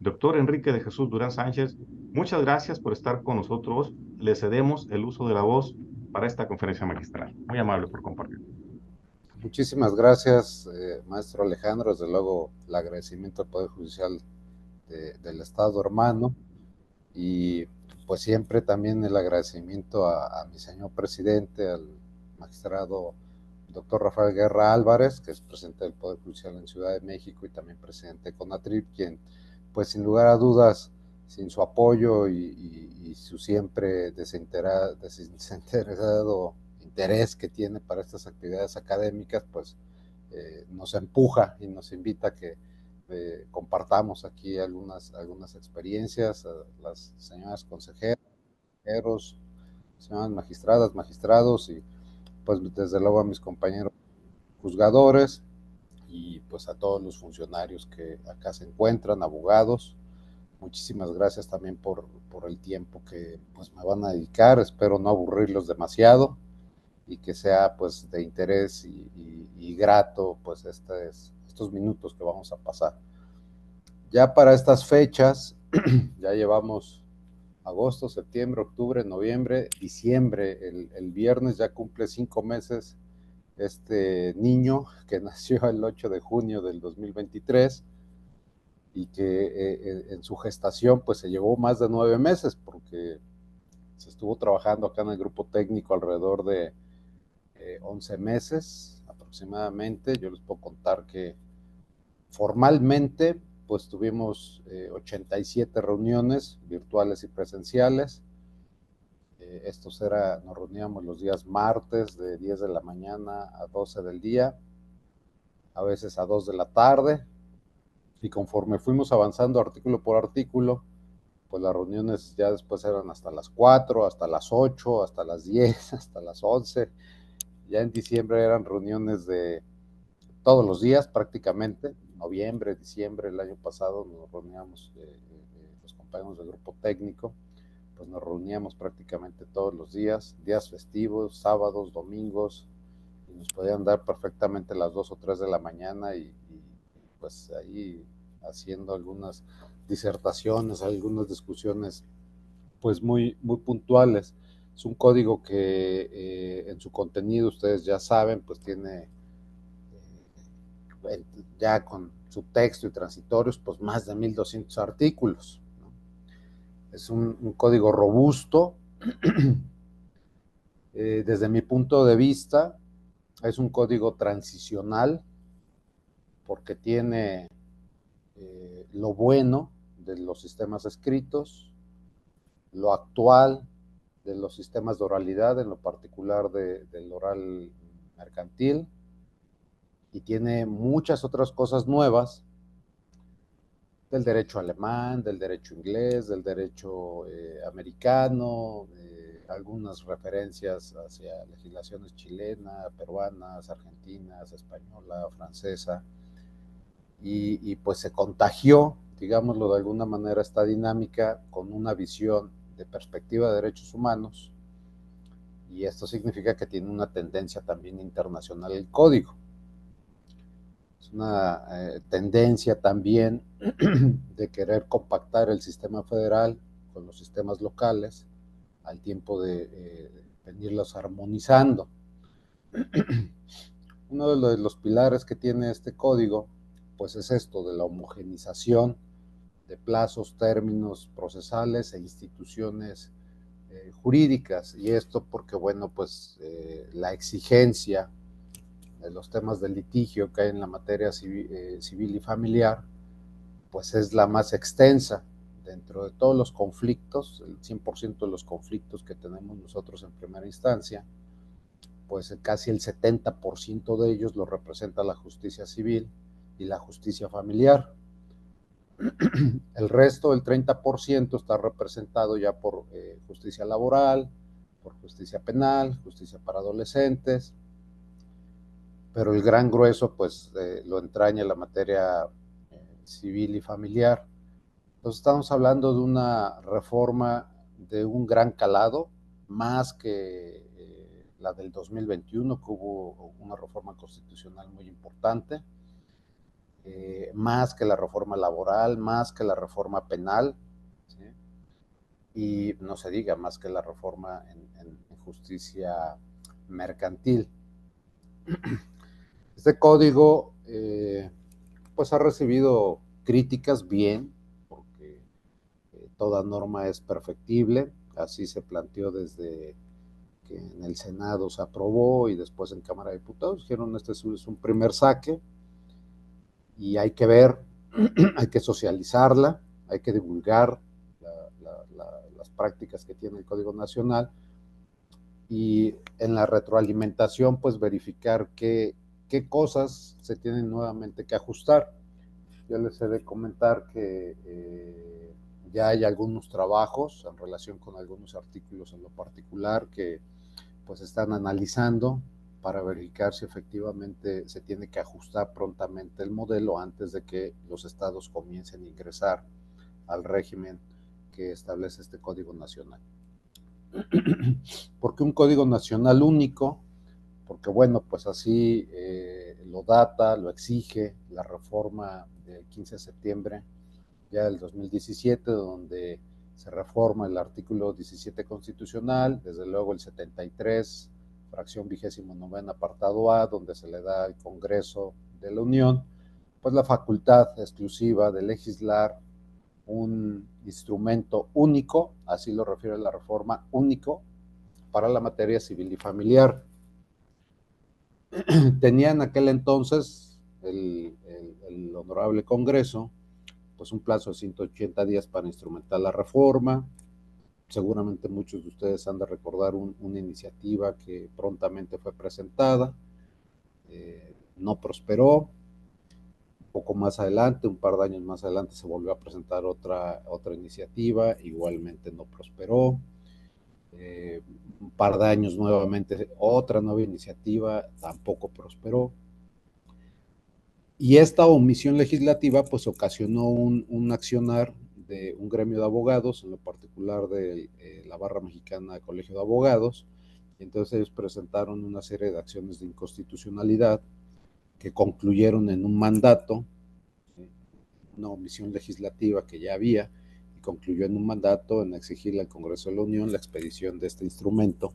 Doctor Enrique de Jesús Durán Sánchez, muchas gracias por estar con nosotros. Le cedemos el uso de la voz para esta conferencia magistral. Muy amable por compartir. Muchísimas gracias, maestro Alejandro. Desde luego, el agradecimiento al Poder Judicial del Estado hermano y pues siempre también el agradecimiento a mi señor presidente, al magistrado doctor Rafael Guerra Álvarez, que es presidente del Poder Judicial en Ciudad de México y también presidente de CONATRIP, quien pues sin lugar a dudas, sin su apoyo y su siempre desinteresado interés que tiene para estas actividades académicas, pues nos empuja y nos invita a que compartamos aquí algunas experiencias, a las señoras consejeros, señoras magistradas, magistrados y pues desde luego a mis compañeros juzgadores y pues a todos los funcionarios que acá se encuentran, abogados. Muchísimas gracias también por el tiempo que pues me van a dedicar. Espero no aburrirlos demasiado y que sea pues de interés y grato pues estos minutos que vamos a pasar. Ya para estas fechas, ya llevamos agosto, septiembre, octubre, noviembre, diciembre. El viernes ya cumple 5 meses este niño que nació el 8 de junio del 2023 y que en su gestación pues se llevó más de 9 meses porque se estuvo trabajando acá en el grupo técnico alrededor de 11 meses aproximadamente. Yo les puedo contar que formalmente pues tuvimos 87 reuniones virtuales y presenciales. Nos reuníamos los días martes de 10 de la mañana a 12 del día, a veces a 2 de la tarde, y conforme fuimos avanzando artículo por artículo, pues las reuniones ya después eran hasta las 4, hasta las 8, hasta las 10, hasta las 11. Ya en diciembre eran reuniones de todos los días prácticamente. Noviembre, diciembre, el año pasado nos reuníamos los compañeros del grupo técnico, pues nos reuníamos prácticamente todos los días festivos, sábados, domingos, y nos podían dar perfectamente las 2 o 3 de la mañana y pues ahí haciendo algunas disertaciones, algunas discusiones pues muy puntuales. Es un código que en su contenido ustedes ya saben, pues tiene ya con su texto y transitorios, pues más de 1200 artículos, ¿no? Es un código robusto. Desde mi punto de vista, es un código transicional porque tiene lo bueno de los sistemas escritos, lo actual de los sistemas de oralidad, en lo particular del oral mercantil, y tiene muchas otras cosas nuevas del derecho alemán, del derecho inglés, del derecho americano, algunas referencias hacia legislaciones chilena, peruanas, argentinas, española, francesa, y pues se contagió, digámoslo de alguna manera, esta dinámica con una visión de perspectiva de derechos humanos, y esto significa que tiene una tendencia también internacional el código. Es una tendencia también de querer compactar el sistema federal con los sistemas locales al tiempo de venirlos armonizando. Uno de los pilares que tiene este código pues es esto de la homogenización de plazos, términos procesales e instituciones jurídicas, y esto porque bueno pues la exigencia de los temas de litigio que hay en la materia civil y familiar pues es la más extensa dentro de todos los conflictos. El 100% de los conflictos que tenemos nosotros en primera instancia, pues casi el 70% de ellos lo representa la justicia civil y la justicia familiar. El resto, el 30%, está representado ya por justicia laboral, por justicia penal, justicia para adolescentes, pero el gran grueso pues lo entraña la materia civil y familiar. Entonces estamos hablando de una reforma de un gran calado, más que la del 2021, que hubo una reforma constitucional muy importante. más que la reforma laboral, más que la reforma penal, ¿sí? Y no se diga más que la reforma en justicia mercantil. Este código pues ha recibido críticas bien, porque toda norma es perfectible, así se planteó desde que en el Senado se aprobó y después en Cámara de Diputados, dijeron este es un primer saque y hay que ver, hay que socializarla, hay que divulgar las prácticas que tiene el Código Nacional y en la retroalimentación pues verificar qué cosas se tienen nuevamente que ajustar. Yo les he de comentar que ya hay algunos trabajos en relación con algunos artículos en lo particular que pues están analizando para verificar si efectivamente se tiene que ajustar prontamente el modelo antes de que los estados comiencen a ingresar al régimen que establece este Código Nacional. ¿Por qué un Código Nacional único? Porque bueno, pues así lo data, lo exige la reforma del 15 de septiembre ya del 2017, donde se reforma el artículo 17 constitucional, desde luego el 73, fracción 29 apartado A, donde se le da al Congreso de la Unión, pues la facultad exclusiva de legislar un instrumento único, así lo refiere la reforma, único, para la materia civil y familiar. Tenía en aquel entonces el honorable Congreso pues un plazo de 180 días para instrumentar la reforma. Seguramente muchos de ustedes han de recordar una iniciativa que prontamente fue presentada, no prosperó. Un poco más adelante, un par de años más adelante, se volvió a presentar otra iniciativa, igualmente no prosperó. Un par de años nuevamente, otra nueva iniciativa, tampoco prosperó. Y esta omisión legislativa pues ocasionó un accionar de un gremio de abogados, en lo particular de la barra mexicana de Colegio de Abogados, y entonces ellos presentaron una serie de acciones de inconstitucionalidad que concluyeron en un mandato, una omisión legislativa que ya había, y concluyó en un mandato en exigirle al Congreso de la Unión la expedición de este instrumento.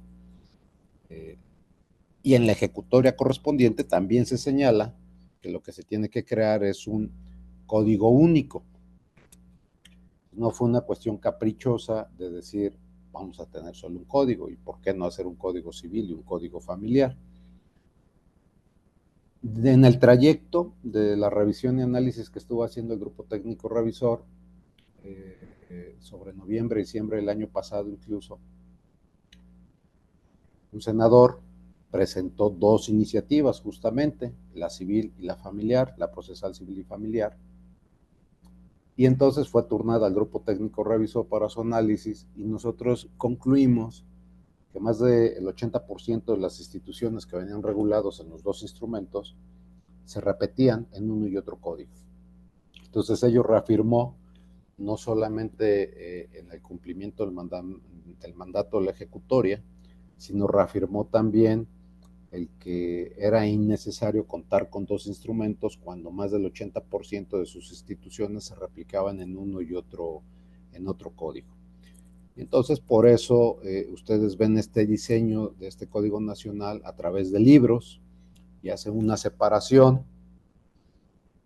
Y en la ejecutoria correspondiente también se señala que lo que se tiene que crear es un código único. No fue una cuestión caprichosa de decir vamos a tener solo un código y por qué no hacer un código civil y un código familiar. En el trayecto de la revisión y análisis que estuvo haciendo el grupo técnico revisor sobre noviembre, diciembre del año pasado incluso, un senador presentó dos iniciativas justamente, la civil y la familiar, la procesal civil y familiar, y entonces fue turnada al grupo técnico revisor para su análisis y nosotros concluimos que más del 80% de las instituciones que venían regulados en los dos instrumentos se repetían en uno y otro código. Entonces ello reafirmó no solamente en el cumplimiento del mandato de la ejecutoria, sino reafirmó también el que era innecesario contar con dos instrumentos cuando más del 80% de sus instituciones se replicaban en uno y otro, en otro código. Entonces, por eso ustedes ven este diseño de este Código Nacional a través de libros y hacen una separación,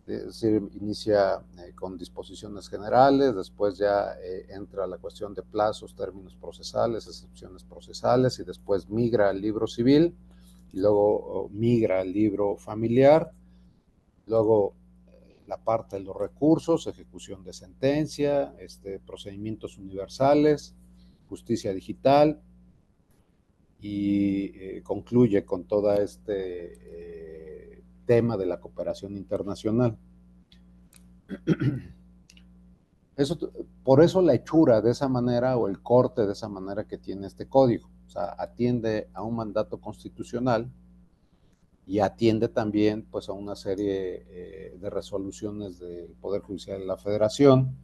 es decir, inicia con disposiciones generales, después ya entra la cuestión de plazos, términos procesales, excepciones procesales y después migra al libro civil y luego migra al libro familiar, luego la parte de los recursos, ejecución de sentencia, procedimientos universales, justicia digital y concluye con todo tema de la cooperación internacional. Eso, por eso la hechura de esa manera o el corte de esa manera que tiene este código, o sea, atiende a un mandato constitucional y atiende también pues a una serie de resoluciones del Poder Judicial de la Federación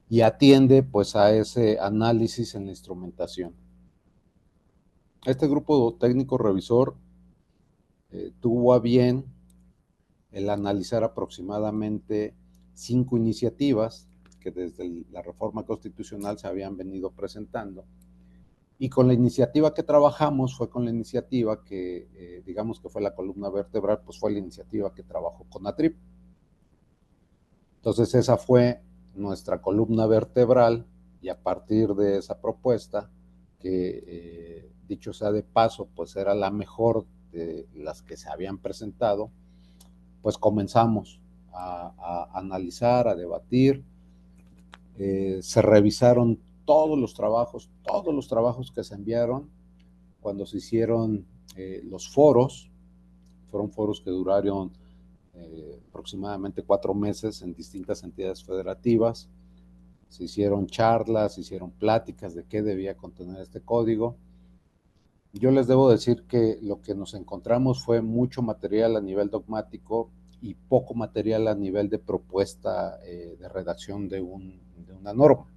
y atiende pues a ese análisis en la instrumentación. Este grupo técnico revisor tuvo a bien el analizar aproximadamente 5 iniciativas que desde la reforma constitucional se habían venido presentando. Y con la iniciativa que trabajamos fue con la iniciativa que, digamos que fue la columna vertebral, pues fue la iniciativa que trabajó CONATRIP. Entonces esa fue nuestra columna vertebral y a partir de esa propuesta, que dicho sea de paso, pues era la mejor de las que se habían presentado, pues comenzamos a analizar, a debatir, se revisaron todos los trabajos que se enviaron cuando se hicieron los foros. Fueron foros que duraron aproximadamente 4 meses en distintas entidades federativas. Se hicieron charlas, se hicieron pláticas de qué debía contener este código. Yo les debo decir que lo que nos encontramos fue mucho material a nivel dogmático y poco material a nivel de propuesta de redacción de una norma.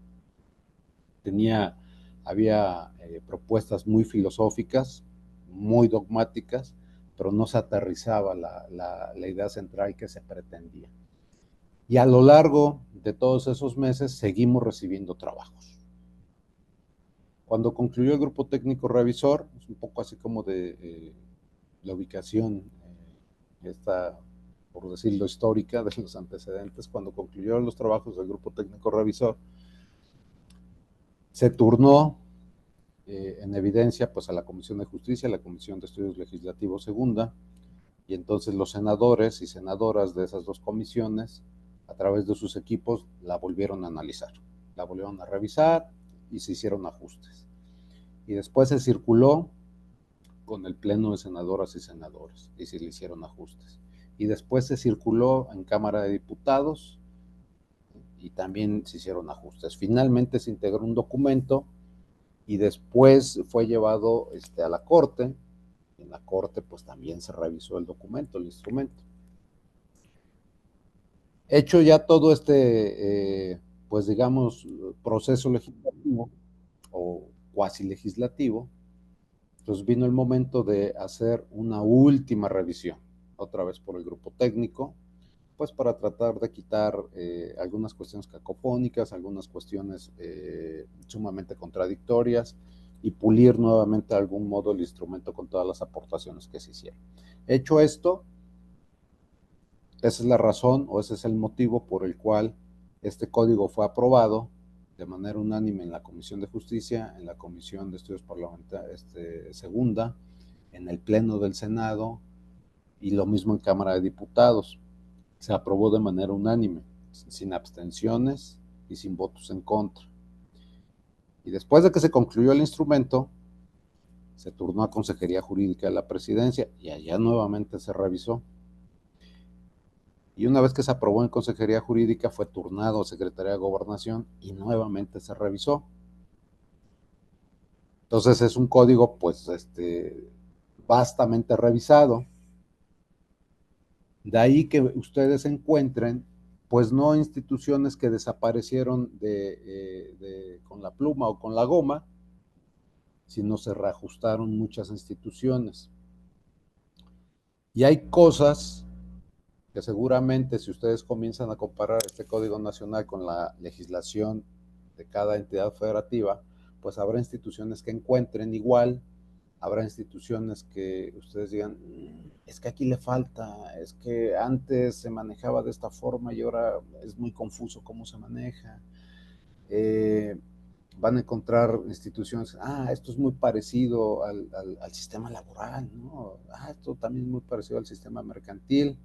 Había propuestas muy filosóficas, muy dogmáticas, pero no se aterrizaba la idea central que se pretendía. Y a lo largo de todos esos meses seguimos recibiendo trabajos. Cuando concluyó el grupo técnico revisor, es un poco así como de la ubicación, esta, por decirlo, histórica de los antecedentes, cuando concluyeron los trabajos del grupo técnico revisor, se turnó en evidencia pues a la Comisión de Justicia, a la Comisión de Estudios Legislativos Segunda, y entonces los senadores y senadoras de esas dos comisiones, a través de sus equipos, la volvieron a analizar, la volvieron a revisar y se hicieron ajustes. Y después se circuló con el pleno de senadoras y senadores y se le hicieron ajustes. Y después se circuló en Cámara de Diputados y también se hicieron ajustes. Finalmente se integró un documento y después fue llevado a la Corte. En la Corte pues también se revisó el documento, el instrumento. Hecho ya todo pues digamos, proceso legislativo o cuasi legislativo, pues vino el momento de hacer una última revisión, otra vez por el grupo técnico, pues para tratar de quitar algunas cuestiones cacofónicas, algunas cuestiones sumamente contradictorias y pulir nuevamente de algún modo el instrumento con todas las aportaciones que se hicieron. Hecho esto, esa es la razón o ese es el motivo por el cual este código fue aprobado de manera unánime en la Comisión de Justicia, en la Comisión de Estudios Parlamentarios Segunda, en el Pleno del Senado y lo mismo en Cámara de Diputados. Se aprobó de manera unánime, sin abstenciones y sin votos en contra. Y después de que se concluyó el instrumento, se turnó a Consejería Jurídica de la Presidencia y allá nuevamente se revisó. Y una vez que se aprobó en Consejería Jurídica, fue turnado a Secretaría de Gobernación y nuevamente se revisó. Entonces es un código, pues, vastamente revisado. De ahí que ustedes encuentren, pues, no instituciones que desaparecieron con la pluma o con la goma, sino se reajustaron muchas instituciones. Y hay cosas que seguramente si ustedes comienzan a comparar este Código Nacional con la legislación de cada entidad federativa, pues habrá instituciones que encuentren igual, habrá instituciones que ustedes digan, es que aquí le falta, es que antes se manejaba de esta forma y ahora es muy confuso cómo se maneja. Van a encontrar instituciones, esto es muy parecido al sistema laboral, ¿no? Esto también es muy parecido al sistema mercantil,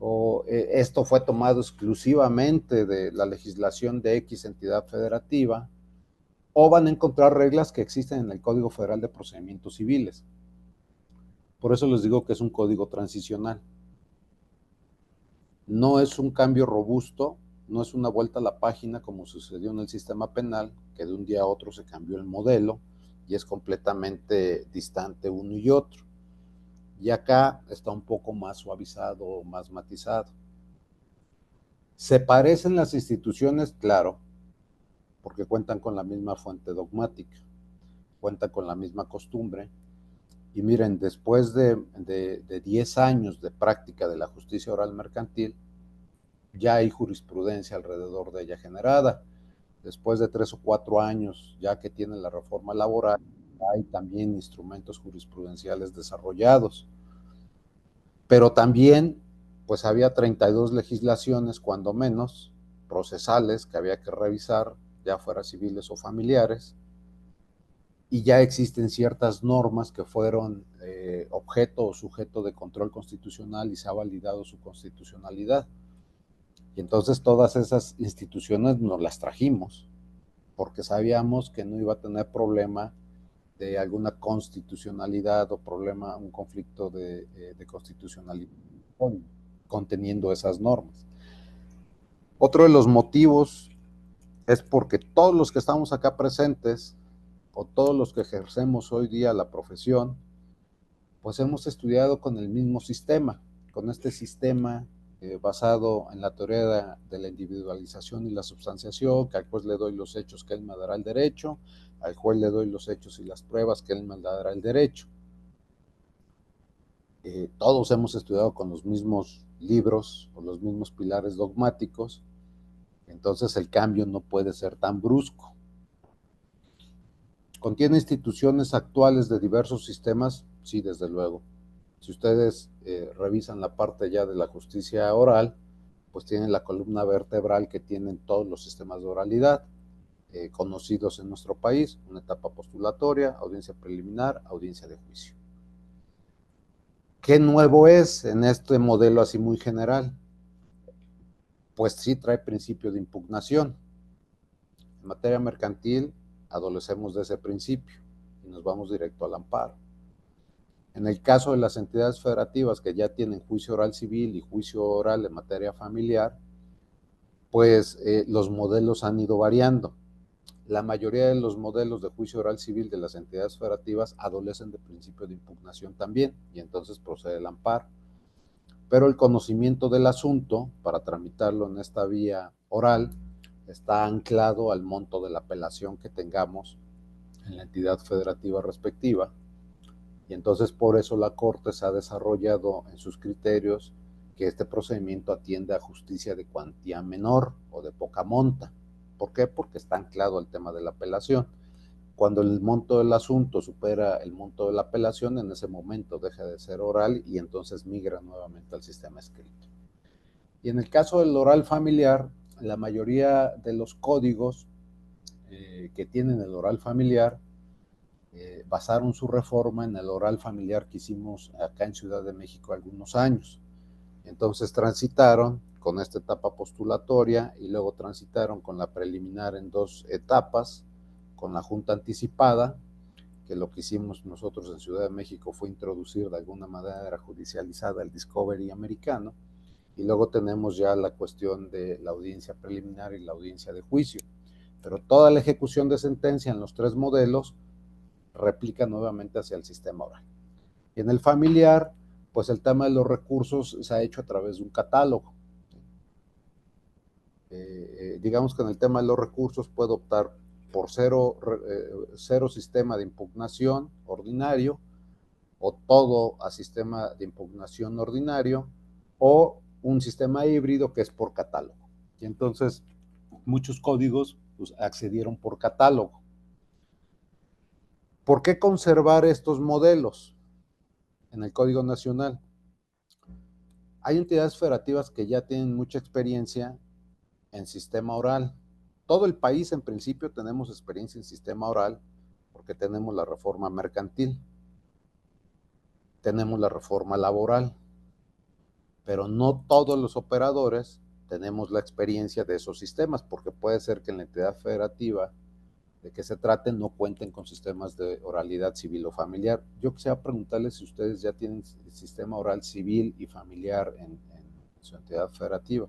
o esto fue tomado exclusivamente de la legislación de X entidad federativa, o van a encontrar reglas que existen en el Código Federal de Procedimientos Civiles. Por eso les digo que es un código transicional. No es un cambio robusto, no es una vuelta a la página como sucedió en el sistema penal, que de un día a otro se cambió el modelo y es completamente distante uno y otro. Y acá está un poco más suavizado, más matizado. ¿Se parecen las instituciones? Claro, porque cuentan con la misma fuente dogmática, cuentan con la misma costumbre, Y miren, después de 10 años de práctica de la justicia oral mercantil, ya hay jurisprudencia alrededor de ella generada. Después de 3 o 4 años, ya que tiene la reforma laboral, hay también instrumentos jurisprudenciales desarrollados. Pero también, pues había 32 legislaciones, cuando menos, procesales que había que revisar, ya fuera civiles o familiares, y ya existen ciertas normas que fueron objeto o sujeto de control constitucional y se ha validado su constitucionalidad. Y entonces todas esas instituciones nos las trajimos, porque sabíamos que no iba a tener problema de alguna constitucionalidad o problema, un conflicto de constitucionalidad conteniendo esas normas. Otro de los motivos es porque todos los que estamos acá presentes o todos los que ejercemos hoy día la profesión, pues hemos estudiado con el mismo sistema, con este sistema basado en la teoría de la individualización y la substanciación, que al juez le doy los hechos que él me dará el derecho, al juez le doy los hechos y las pruebas que él me dará el derecho. Todos hemos estudiado con los mismos libros o los mismos pilares dogmáticos, entonces el cambio no puede ser tan brusco. ¿Contiene instituciones actuales de diversos sistemas? Sí, desde luego. Si ustedes revisan la parte ya de la justicia oral, pues tienen la columna vertebral que tienen todos los sistemas de oralidad conocidos en nuestro país, una etapa postulatoria, audiencia preliminar, audiencia de juicio. ¿Qué nuevo es en este modelo así muy general? Pues sí trae principio de impugnación. En materia mercantil adolecemos de ese principio y nos vamos directo al amparo. En el caso de las entidades federativas que ya tienen juicio oral civil y juicio oral en materia familiar, pues los modelos han ido variando. La mayoría de los modelos de juicio oral civil de las entidades federativas adolecen de principio de impugnación también, y entonces procede el amparo. Pero el conocimiento del asunto, para tramitarlo en esta vía oral, está anclado al monto de la apelación que tengamos en la entidad federativa respectiva, y entonces por eso la Corte se ha desarrollado en sus criterios que este procedimiento atiende a justicia de cuantía menor o de poca monta. ¿Por qué? Porque está anclado al tema de la apelación. Cuando el monto del asunto supera el monto de la apelación, en ese momento deja de ser oral y entonces migra nuevamente al sistema escrito. Y en el caso del oral familiar, la mayoría de los códigos que tienen el oral familiar basaron su reforma en el oral familiar que hicimos acá en Ciudad de México algunos años. Entonces transitaron con esta etapa postulatoria y luego transitaron con la preliminar en 2 etapas, con la junta anticipada, que lo que hicimos nosotros en Ciudad de México fue introducir de alguna manera judicializada el discovery americano, y luego tenemos ya la cuestión de la audiencia preliminar y la audiencia de juicio. Pero toda la ejecución de sentencia en los 3 modelos replica nuevamente hacia el sistema oral. Y en el familiar, pues el tema de los recursos se ha hecho a través de un catálogo. Digamos que en el tema de los recursos puedo optar por cero sistema de impugnación ordinario, o todo a sistema de impugnación ordinario, o un sistema híbrido que es por catálogo. Y entonces muchos códigos pues, accedieron por catálogo. ¿Por qué conservar estos modelos en el Código Nacional? Hay entidades federativas que ya tienen mucha experiencia en sistema oral. Todo el país en principio tenemos experiencia en sistema oral porque tenemos la reforma mercantil, tenemos la reforma laboral, pero no todos los operadores tenemos la experiencia de esos sistemas, porque puede ser que en la entidad federativa de que se trate no cuenten con sistemas de oralidad civil o familiar. Yo quisiera preguntarles si ustedes ya tienen sistema oral civil y familiar en su entidad federativa.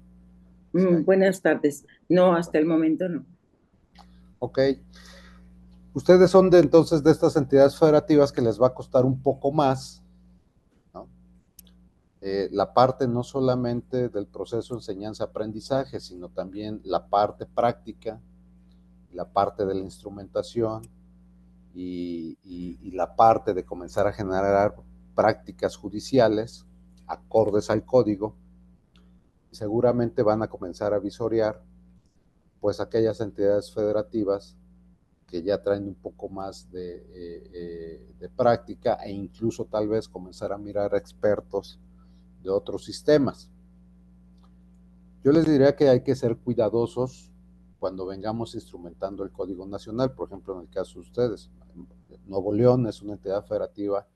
Buenas tardes. No, hasta el momento no. Ok. Ustedes son entonces de estas entidades federativas que les va a costar un poco más, ¿no? La parte no solamente del proceso de enseñanza-aprendizaje, sino también la parte práctica, la parte de la instrumentación, y la parte de comenzar a generar prácticas judiciales acordes al código, seguramente van a comenzar a visorear pues aquellas entidades federativas que ya traen un poco más de práctica e incluso tal vez comenzar a mirar a expertos de otros sistemas. Yo les diría que hay que ser cuidadosos cuando vengamos instrumentando el Código Nacional, por ejemplo, en el caso de ustedes. Nuevo León es una entidad federativa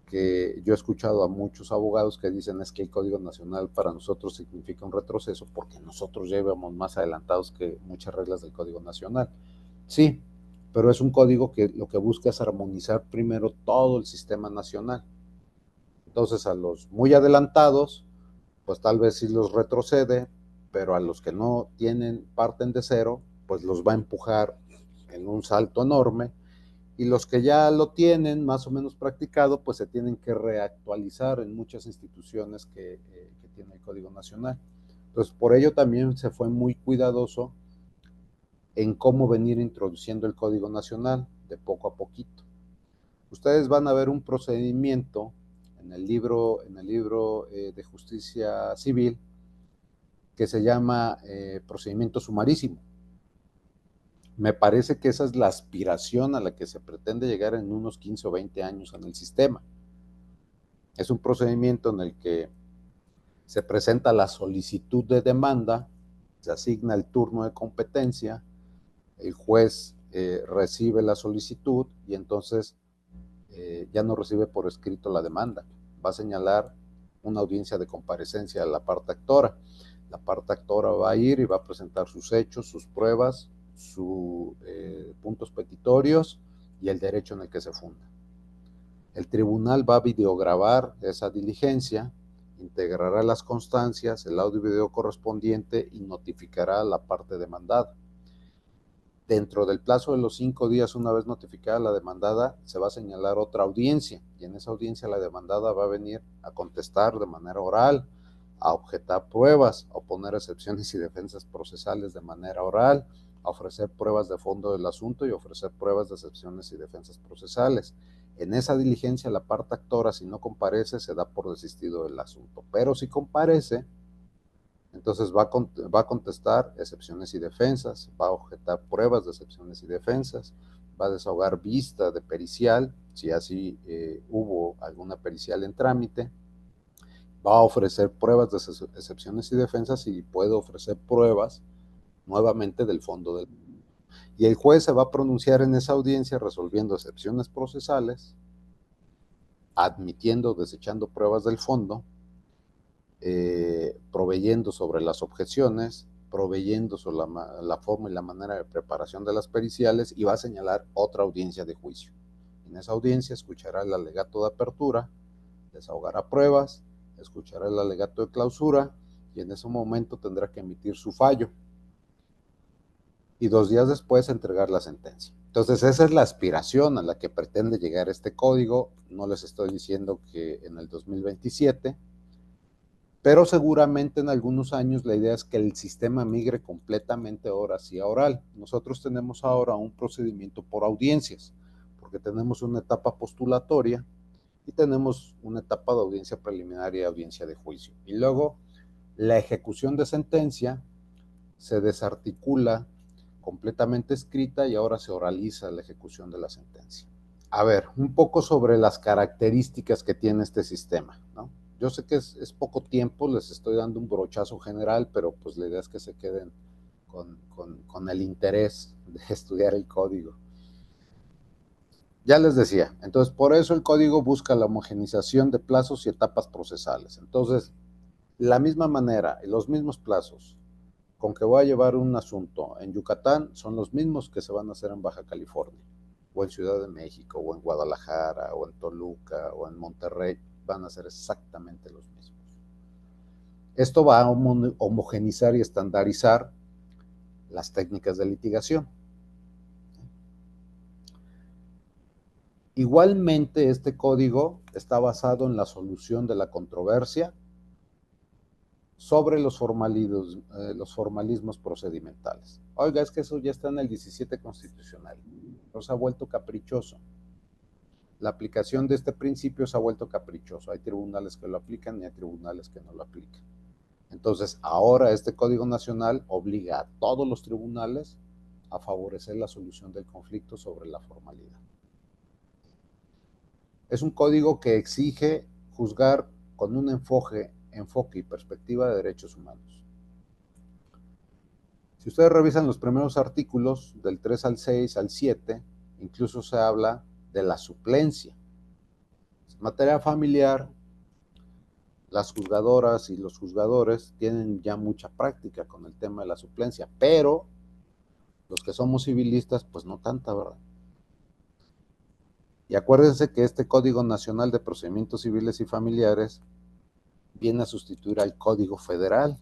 que yo he escuchado a muchos abogados que dicen es que el Código Nacional para nosotros significa un retroceso porque nosotros ya íbamos más adelantados que muchas reglas del Código Nacional. Sí, pero es un código que lo que busca es armonizar primero todo el sistema nacional. Entonces a los muy adelantados, pues tal vez sí los retrocede, pero a los que no parten de cero, pues los va a empujar en un salto enorme, y los que ya lo tienen más o menos practicado, pues se tienen que reactualizar en muchas instituciones que tiene el Código Nacional. Entonces, por ello también se fue muy cuidadoso en cómo venir introduciendo el Código Nacional de poco a poquito. Ustedes van a ver un procedimiento en el libro de justicia civil que se llama procedimiento sumarísimo. Me parece que esa es la aspiración a la que se pretende llegar en unos 15 o 20 años en el sistema. Es un procedimiento en el que se presenta la solicitud de demanda, se asigna el turno de competencia, el juez recibe la solicitud y entonces ya no recibe por escrito la demanda. Va a señalar una audiencia de comparecencia a la parte actora. La parte actora va a ir y va a presentar sus hechos, sus pruebas, sus puntos petitorios y el derecho en el que se funda. El tribunal va a videograbar esa diligencia, integrará las constancias, el audio y video correspondiente y notificará a la parte demandada. Dentro del plazo de los 5 días, una vez notificada la demandada, se va a señalar otra audiencia y en esa audiencia la demandada va a venir a contestar de manera oral, a objetar pruebas, a oponer excepciones y defensas procesales de manera oral, a ofrecer pruebas de fondo del asunto y ofrecer pruebas de excepciones y defensas procesales. En esa diligencia, la parte actora, si no comparece, se da por desistido del asunto, pero si comparece, entonces va a contestar excepciones y defensas, va a objetar pruebas de excepciones y defensas, va a desahogar vista de pericial, si así hubo alguna pericial en trámite, va a ofrecer pruebas de excepciones y defensas y puede ofrecer pruebas nuevamente del fondo del... Y el juez se va a pronunciar en esa audiencia resolviendo excepciones procesales, admitiendo o desechando pruebas del fondo, proveyendo sobre las objeciones, proveyendo sobre la forma y la manera de preparación de las periciales y va a señalar otra audiencia de juicio. En esa audiencia escuchará el alegato de apertura, desahogará pruebas, escuchará el alegato de clausura y en ese momento tendrá que emitir su fallo y 2 días después entregar la sentencia. Entonces esa es la aspiración a la que pretende llegar este código. No les estoy diciendo que en el 2027, pero seguramente en algunos años la idea es que el sistema migre completamente ahora sí a oral. Nosotros tenemos ahora un procedimiento por audiencias, porque tenemos una etapa postulatoria y tenemos una etapa de audiencia preliminar y audiencia de juicio. Y luego la ejecución de sentencia se desarticula completamente escrita y ahora se oraliza la ejecución de la sentencia. A ver, un poco sobre las características que tiene este sistema, ¿no? Yo sé que es poco tiempo, les estoy dando un brochazo general, pero pues la idea es que se queden con el interés de estudiar el código. Ya les decía, entonces por eso el código busca la homogeneización de plazos y etapas procesales. Entonces, la misma manera y los mismos plazos con que voy a llevar un asunto en Yucatán son los mismos que se van a hacer en Baja California, o en Ciudad de México, o en Guadalajara, o en Toluca, o en Monterrey, van a ser exactamente los mismos. Esto va a homogenizar y estandarizar las técnicas de litigación. Igualmente, este código está basado en la solución de la controversia sobre los formalismos procedimentales. Oiga, es que eso ya está en el 17 constitucional. pero se ha vuelto caprichoso. La aplicación de este principio se ha vuelto caprichoso. Hay tribunales que lo aplican y hay tribunales que no lo aplican. Entonces, ahora este Código Nacional obliga a todos los tribunales a favorecer la solución del conflicto sobre la formalidad. Es un código que exige juzgar con un enfoque y perspectiva de derechos humanos. Si ustedes revisan los primeros artículos, del 3 al 6, al 7, incluso se habla de la suplencia. En materia familiar, las juzgadoras y los juzgadores tienen ya mucha práctica con el tema de la suplencia, pero los que somos civilistas, pues no tanta, ¿verdad? Y acuérdense que este Código Nacional de Procedimientos Civiles y Familiares viene a sustituir al Código Federal,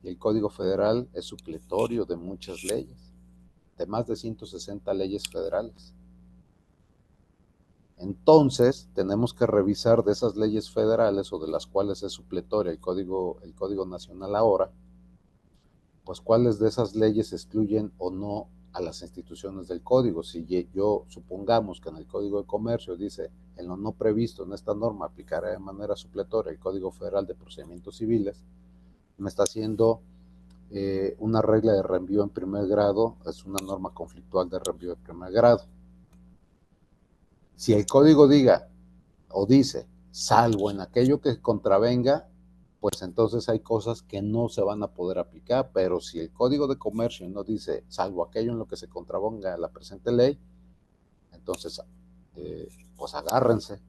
y el Código Federal es supletorio de muchas leyes, de más de 160 leyes federales. Entonces, tenemos que revisar de esas leyes federales o de las cuales es supletoria el Código Nacional ahora, pues cuáles de esas leyes excluyen o no a las instituciones del código. Si yo supongamos que en el Código de Comercio dice, en lo no previsto en esta norma aplicará de manera supletoria el Código Federal de Procedimientos Civiles, me está haciendo una regla de reenvío en primer grado, es una norma conflictual de reenvío en primer grado. Si el código diga o dice, salvo en aquello que contravenga, pues entonces hay cosas que no se van a poder aplicar, pero si el Código de Comercio no dice, salvo aquello en lo que se contravenga la presente ley, entonces, pues agárrense,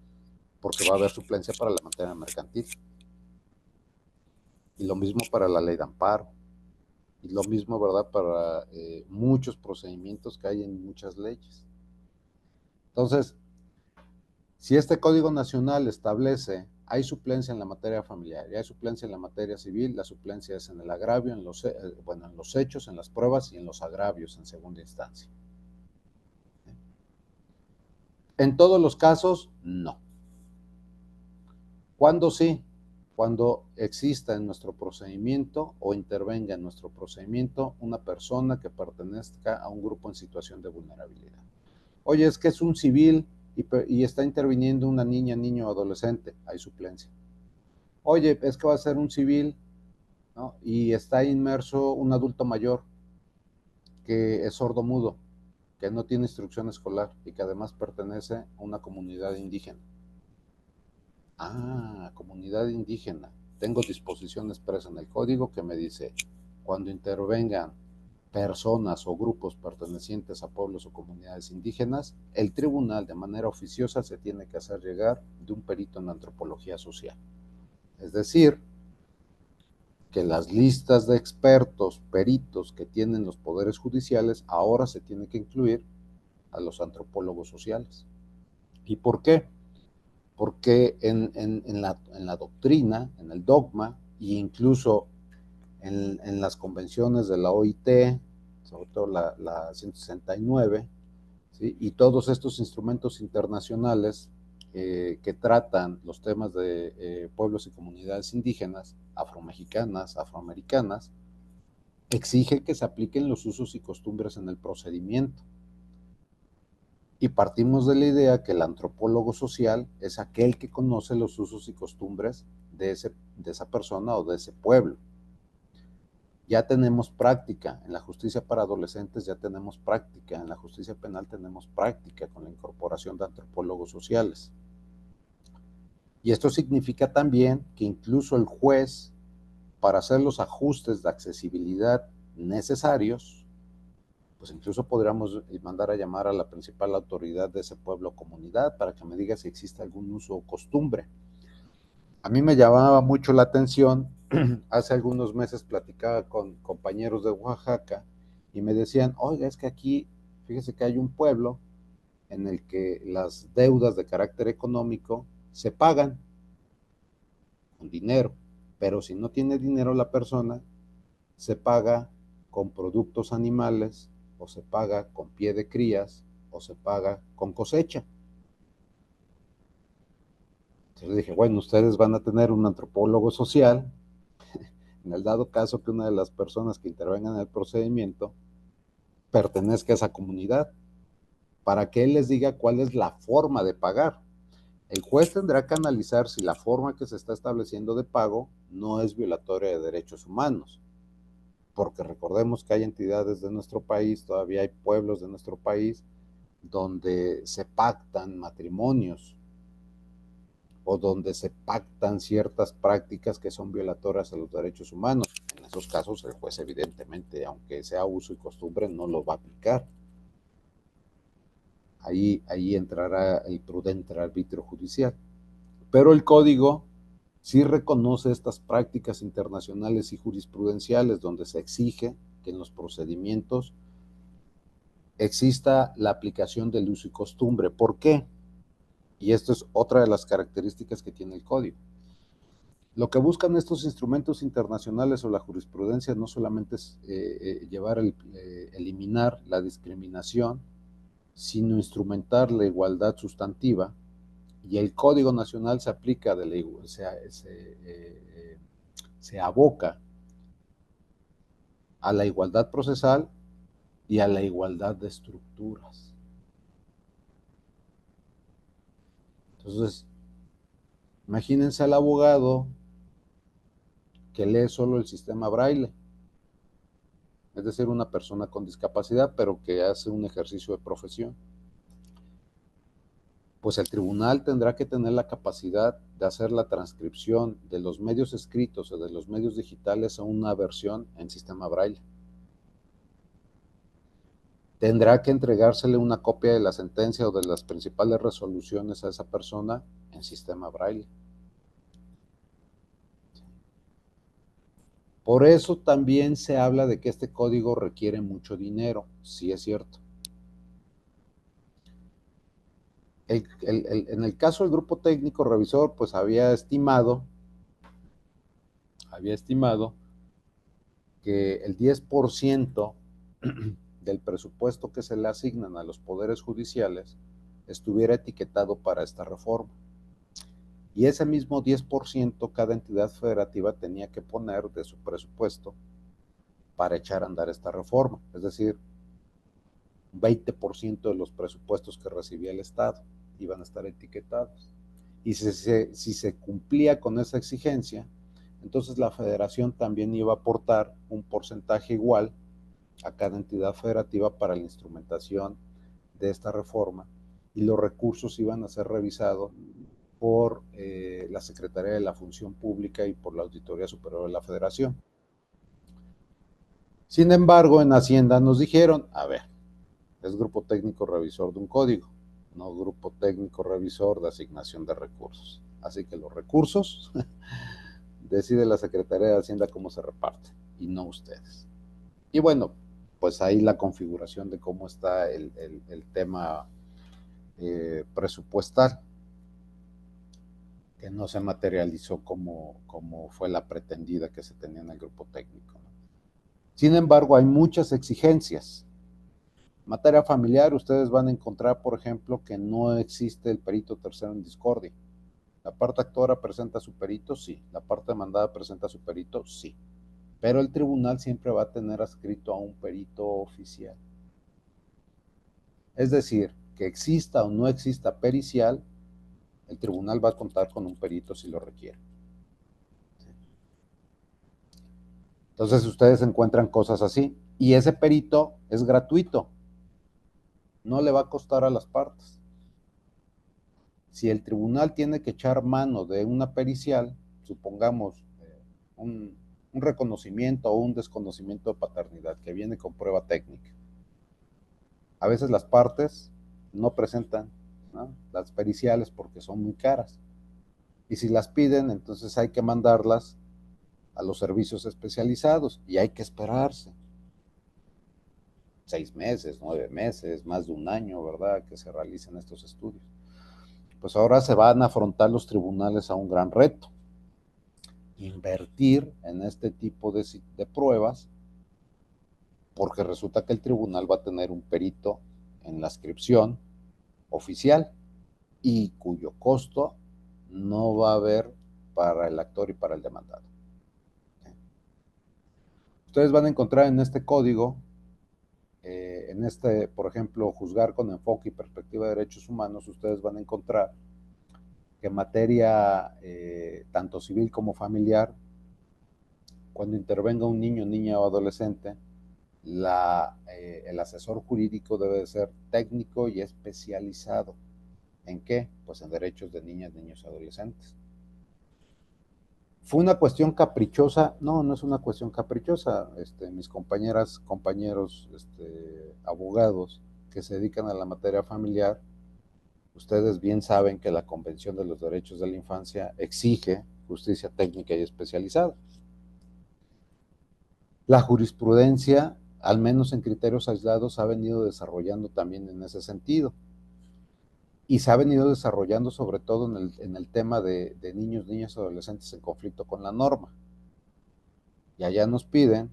porque va a haber suplencia para la materia mercantil. Y lo mismo para la ley de amparo. Y lo mismo, ¿verdad?, para muchos procedimientos que hay en muchas leyes. Entonces, si este Código Nacional establece, hay suplencia en la materia familiar y hay suplencia en la materia civil, la suplencia es en el agravio, en los hechos, en las pruebas y en los agravios en segunda instancia. En todos los casos, no. ¿Cuándo sí? Cuando exista en nuestro procedimiento o intervenga en nuestro procedimiento una persona que pertenezca a un grupo en situación de vulnerabilidad. Oye, es que es un civil y está interviniendo una niña, niño o adolescente, hay suplencia. Oye, es que va a ser un civil, ¿no?, y está inmerso un adulto mayor que es sordo-mudo, que no tiene instrucción escolar y que además pertenece a una comunidad indígena. Comunidad indígena. Tengo disposición expresa en el código que me dice, cuando intervengan personas o grupos pertenecientes a pueblos o comunidades indígenas, el tribunal de manera oficiosa se tiene que hacer llegar de un perito en antropología social. Es decir, que las listas de expertos, peritos que tienen los poderes judiciales, ahora se tiene que incluir a los antropólogos sociales. ¿Y por qué? Porque en la doctrina, en el dogma, e incluso en las convenciones de la OIT, sobre todo la 169, ¿sí?, y todos estos instrumentos internacionales que tratan los temas de pueblos y comunidades indígenas, afromexicanas, afroamericanas, exige que se apliquen los usos y costumbres en el procedimiento. Y partimos de la idea que el antropólogo social es aquel que conoce los usos y costumbres de esa persona o de ese pueblo. Ya tenemos práctica en la justicia para adolescentes, ya tenemos práctica en la justicia penal, tenemos práctica con la incorporación de antropólogos sociales. Y esto significa también que incluso el juez, para hacer los ajustes de accesibilidad necesarios, pues incluso podríamos mandar a llamar a la principal autoridad de ese pueblo o comunidad para que me diga si existe algún uso o costumbre. A mí me llamaba mucho la atención, hace algunos meses platicaba con compañeros de Oaxaca y me decían, oiga, es que aquí, fíjese que hay un pueblo en el que las deudas de carácter económico se pagan con dinero, pero si no tiene dinero la persona, se paga con productos animales, o se paga con pie de crías, o se paga con cosecha. Entonces dije, bueno, ustedes van a tener un antropólogo social, en el dado caso que una de las personas que intervengan en el procedimiento pertenezca a esa comunidad. para que él les diga cuál es la forma de pagar. El juez tendrá que analizar si la forma que se está estableciendo de pago no es violatoria de derechos humanos, porque recordemos que hay entidades de nuestro país, todavía hay pueblos de nuestro país, donde se pactan matrimonios o donde se pactan ciertas prácticas que son violatorias a los derechos humanos. En esos casos el juez evidentemente, aunque sea uso y costumbre, no lo va a aplicar. Ahí entrará el prudente arbitrio judicial. Pero el código sí reconoce estas prácticas internacionales y jurisprudenciales donde se exige que en los procedimientos exista la aplicación del uso y costumbre. ¿Por qué? Y esto es otra de las características que tiene el código. Lo que buscan estos instrumentos internacionales o la jurisprudencia no solamente es eliminar la discriminación, sino instrumentar la igualdad sustantiva, y el Código Nacional se aplica, se aboca a la igualdad procesal y a la igualdad de estructuras. Entonces, imagínense al abogado que lee solo el sistema braille, es decir, una persona con discapacidad, pero que hace un ejercicio de profesión. Pues el tribunal tendrá que tener la capacidad de hacer la transcripción de los medios escritos o de los medios digitales a una versión en sistema braille. Tendrá que entregársele una copia de la sentencia o de las principales resoluciones a esa persona en sistema braille. Por eso también se habla de que este código requiere mucho dinero, sí es cierto. En el caso del grupo técnico revisor, pues había estimado que el 10% del presupuesto que se le asignan a los poderes judiciales estuviera etiquetado para esta reforma. Y ese mismo 10% cada entidad federativa tenía que poner de su presupuesto para echar a andar esta reforma. Es decir, un 20% de los presupuestos que recibía el Estado iban a estar etiquetados. Y si se cumplía con esa exigencia, entonces la federación también iba a aportar un porcentaje igual a cada entidad federativa para la instrumentación de esta reforma, y los recursos iban a ser revisados por la Secretaría de la Función Pública y por la Auditoría Superior de la Federación. Sin embargo, en Hacienda nos dijeron, a ver, es grupo técnico revisor de un código, no grupo técnico revisor de asignación de recursos. Así que los recursos decide la Secretaría de Hacienda cómo se reparte y no ustedes. Y bueno, pues ahí la configuración de cómo está el tema presupuestal, que no se materializó como fue la pretendida que se tenía en el grupo técnico. Sin embargo, hay muchas exigencias. En materia familiar, ustedes van a encontrar, por ejemplo, que no existe el perito tercero en discordia. La parte actora presenta su perito, sí. La parte demandada presenta su perito, sí. Pero el tribunal siempre va a tener adscrito a un perito oficial. Es decir, que exista o no exista pericial, el tribunal va a contar con un perito si lo requiere. Entonces ustedes encuentran cosas así, y ese perito es gratuito, no le va a costar a las partes. Si el tribunal tiene que echar mano de una pericial, supongamos un reconocimiento o un desconocimiento de paternidad que viene con prueba técnica, a veces las partes no presentan, ¿no?, las periciales porque son muy caras, y si las piden, entonces hay que mandarlas a los servicios especializados y hay que esperarse 6 meses, 9 meses, más de un año, ¿verdad?, que se realicen estos estudios. Pues ahora se van a afrontar los tribunales a un gran reto: invertir en este tipo de pruebas, porque resulta que el tribunal va a tener un perito en la inscripción oficial y cuyo costo no va a haber para el actor y para el demandado. Ustedes van a encontrar en este código en este, por ejemplo, juzgar con enfoque y perspectiva de derechos humanos, ustedes van a encontrar que en materia tanto civil como familiar, cuando intervenga un niño, niña o adolescente, el asesor jurídico debe de ser técnico y especializado. ¿En qué? Pues en derechos de niñas, niños y adolescentes. ¿Fue una cuestión caprichosa? No, no es una cuestión caprichosa. Mis compañeras, compañeros, abogados que se dedican a la materia familiar, ustedes bien saben que la Convención de los Derechos de la Infancia exige justicia técnica y especializada. La jurisprudencia, al menos en criterios aislados, ha venido desarrollando también en ese sentido. Y se ha venido desarrollando sobre todo en el tema de niños, niñas y adolescentes en conflicto con la norma. Y allá nos piden,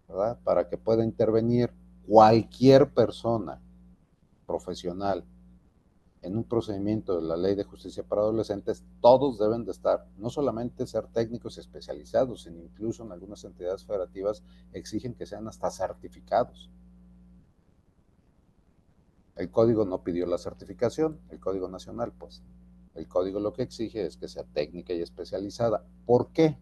¿verdad?, para que pueda intervenir cualquier persona profesional en un procedimiento de la Ley de Justicia para Adolescentes, todos deben de estar, no solamente ser técnicos y especializados, sino incluso en algunas entidades federativas exigen que sean hasta certificados. El código no pidió la certificación, el código nacional, pues. El código lo que exige es que sea técnica y especializada. ¿Por qué?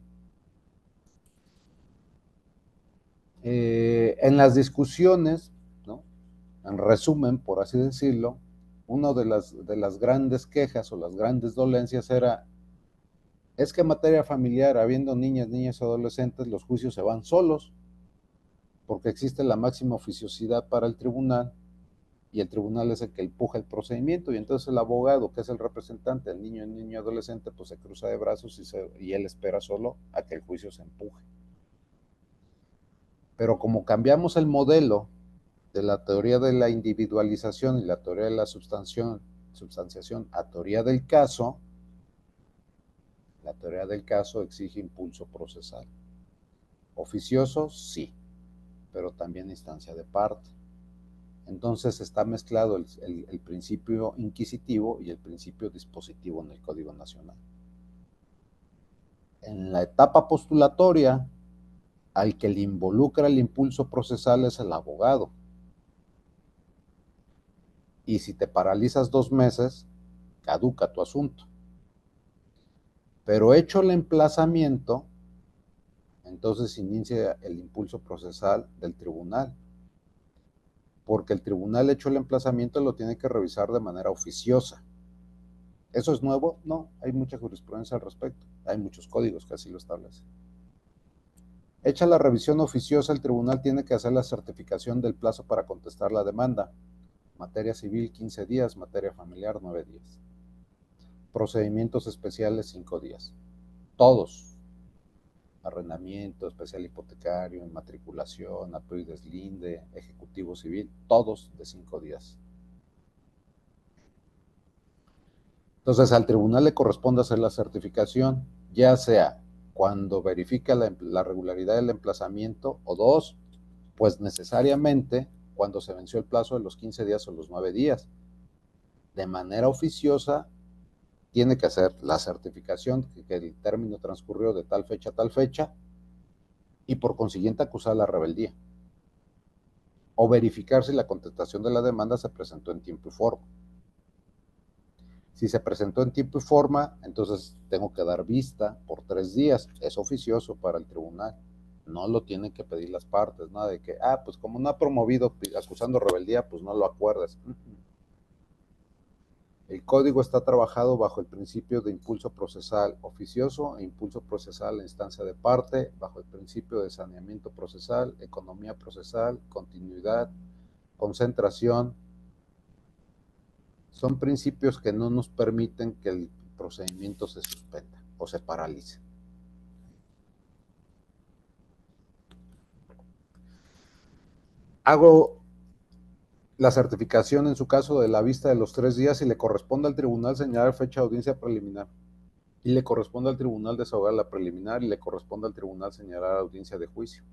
En las discusiones, ¿no?, en resumen, por así decirlo, una de las grandes quejas o las grandes dolencias era, es que en materia familiar, habiendo niñas, niños y adolescentes, los juicios se van solos, porque existe la máxima oficiosidad para el tribunal, y el tribunal es el que empuja el procedimiento, y entonces el abogado, que es el representante del niño, el niño adolescente, pues se cruza de brazos y él espera solo a que el juicio se empuje. Pero como cambiamos el modelo de la teoría de la individualización y la teoría de la substanciación a teoría del caso, la teoría del caso exige impulso procesal. Oficioso, sí, pero también instancia de parte. Entonces está mezclado el principio inquisitivo y el principio dispositivo en el Código Nacional. En la etapa postulatoria, al que le involucra el impulso procesal es el abogado. Y si te paralizas 2 meses, caduca tu asunto. Pero hecho el emplazamiento, entonces inicia el impulso procesal del tribunal, porque el tribunal hecho el emplazamiento lo tiene que revisar de manera oficiosa. ¿Eso es nuevo? No, hay mucha jurisprudencia al respecto, hay muchos códigos que así lo establecen. Hecha la revisión oficiosa, el tribunal tiene que hacer la certificación del plazo para contestar la demanda. Materia civil, 15 días, materia familiar, 9 días. Procedimientos especiales, 5 días. Todos. Arrendamiento, especial hipotecario, inmatriculación, apoyo y deslinde, ejecutivo civil, todos de 5 días. Entonces al tribunal le corresponde hacer la certificación, ya sea cuando verifica la regularidad del emplazamiento, o 2, pues necesariamente cuando se venció el plazo de los 15 días o los 9 días. De manera oficiosa tiene que hacer la certificación que el término transcurrió de tal fecha a tal fecha, y por consiguiente acusar la rebeldía, o verificar si la contestación de la demanda se presentó en tiempo y forma. Si se presentó en tiempo y forma, entonces tengo que dar vista por 3 días. Es oficioso para el tribunal. No lo tienen que pedir las partes, nada de que, pues como no ha promovido acusando rebeldía, pues no lo acuerdas. El código está trabajado bajo el principio de impulso procesal oficioso e impulso procesal en instancia de parte, bajo el principio de saneamiento procesal, economía procesal, continuidad, concentración. Son principios que no nos permiten que el procedimiento se suspenda o se paralice. Hago la certificación en su caso de la vista de los 3 días y le corresponde al tribunal señalar fecha de audiencia preliminar. Y le corresponde al tribunal desahogar la preliminar y le corresponde al tribunal señalar audiencia de juicio.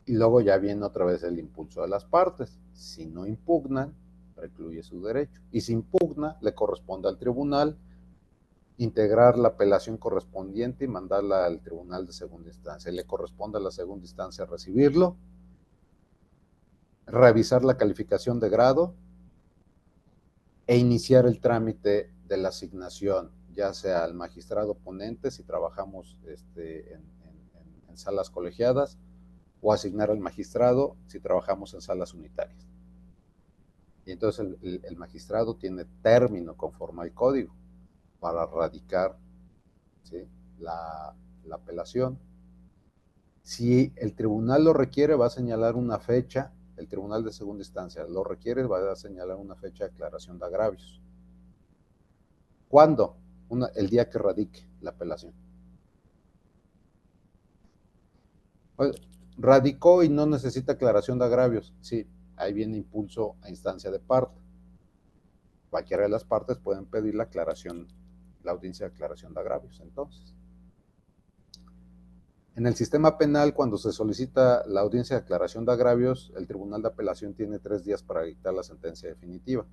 Y luego ya viene otra vez el impulso de las partes. Si no impugnan, recluye su derecho. Y si impugna, le corresponde al tribunal integrar la apelación correspondiente y mandarla al tribunal de segunda instancia. Le corresponde a la segunda instancia recibirlo revisar la calificación de grado e iniciar el trámite de la asignación, ya sea al magistrado ponente si trabajamos en salas colegiadas, o asignar al magistrado si trabajamos en salas unitarias. Y entonces el magistrado tiene término conforme al código para radicar, ¿sí?, la apelación. Si el tribunal lo requiere, va a señalar una fecha. El tribunal de segunda instancia lo requiere, va a señalar una fecha de aclaración de agravios. ¿Cuándo? El día que radique la apelación. Radicó y no necesita aclaración de agravios. Sí, ahí viene impulso a instancia de parte. Cualquiera de las partes pueden pedir la aclaración, la audiencia de aclaración de agravios. Entonces, en el sistema penal, cuando se solicita la audiencia de aclaración de agravios, el Tribunal de Apelación tiene 3 días para dictar la sentencia definitiva.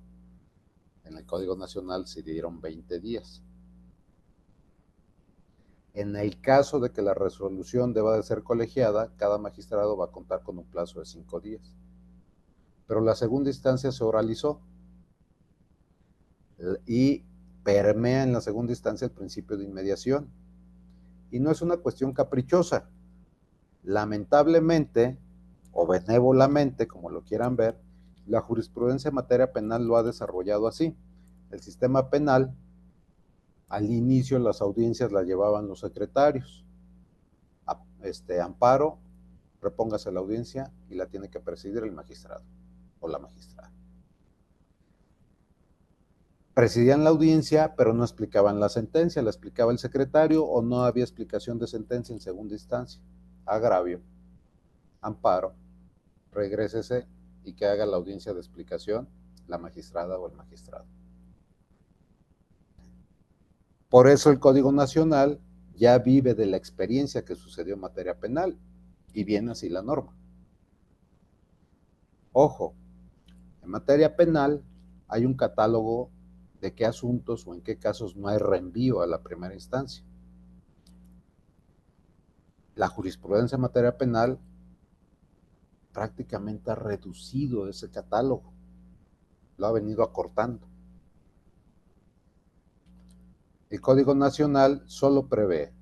En el Código Nacional se dieron 20 días. En el caso de que la resolución deba de ser colegiada, cada magistrado va a contar con un plazo de 5 días. Pero la segunda instancia se oralizó y permea en la segunda instancia el principio de inmediación. Y no es una cuestión caprichosa. Lamentablemente, o benévolamente, como lo quieran ver, la jurisprudencia en materia penal lo ha desarrollado así. El sistema penal, al inicio las audiencias las llevaban los secretarios. Amparo, repóngase la audiencia y la tiene que presidir el magistrado o la magistrada. Presidían la audiencia, pero no explicaban la sentencia, la explicaba el secretario o no había explicación de sentencia en segunda instancia. Agravio, amparo, regrésese y que haga la audiencia de explicación la magistrada o el magistrado. Por eso el Código Nacional ya vive de la experiencia que sucedió en materia penal y viene así la norma. Ojo, en materia penal hay un catálogo de qué asuntos o en qué casos no hay reenvío a la primera instancia. La jurisprudencia en materia penal prácticamente ha reducido ese catálogo, lo ha venido acortando. El Código Nacional solo prevé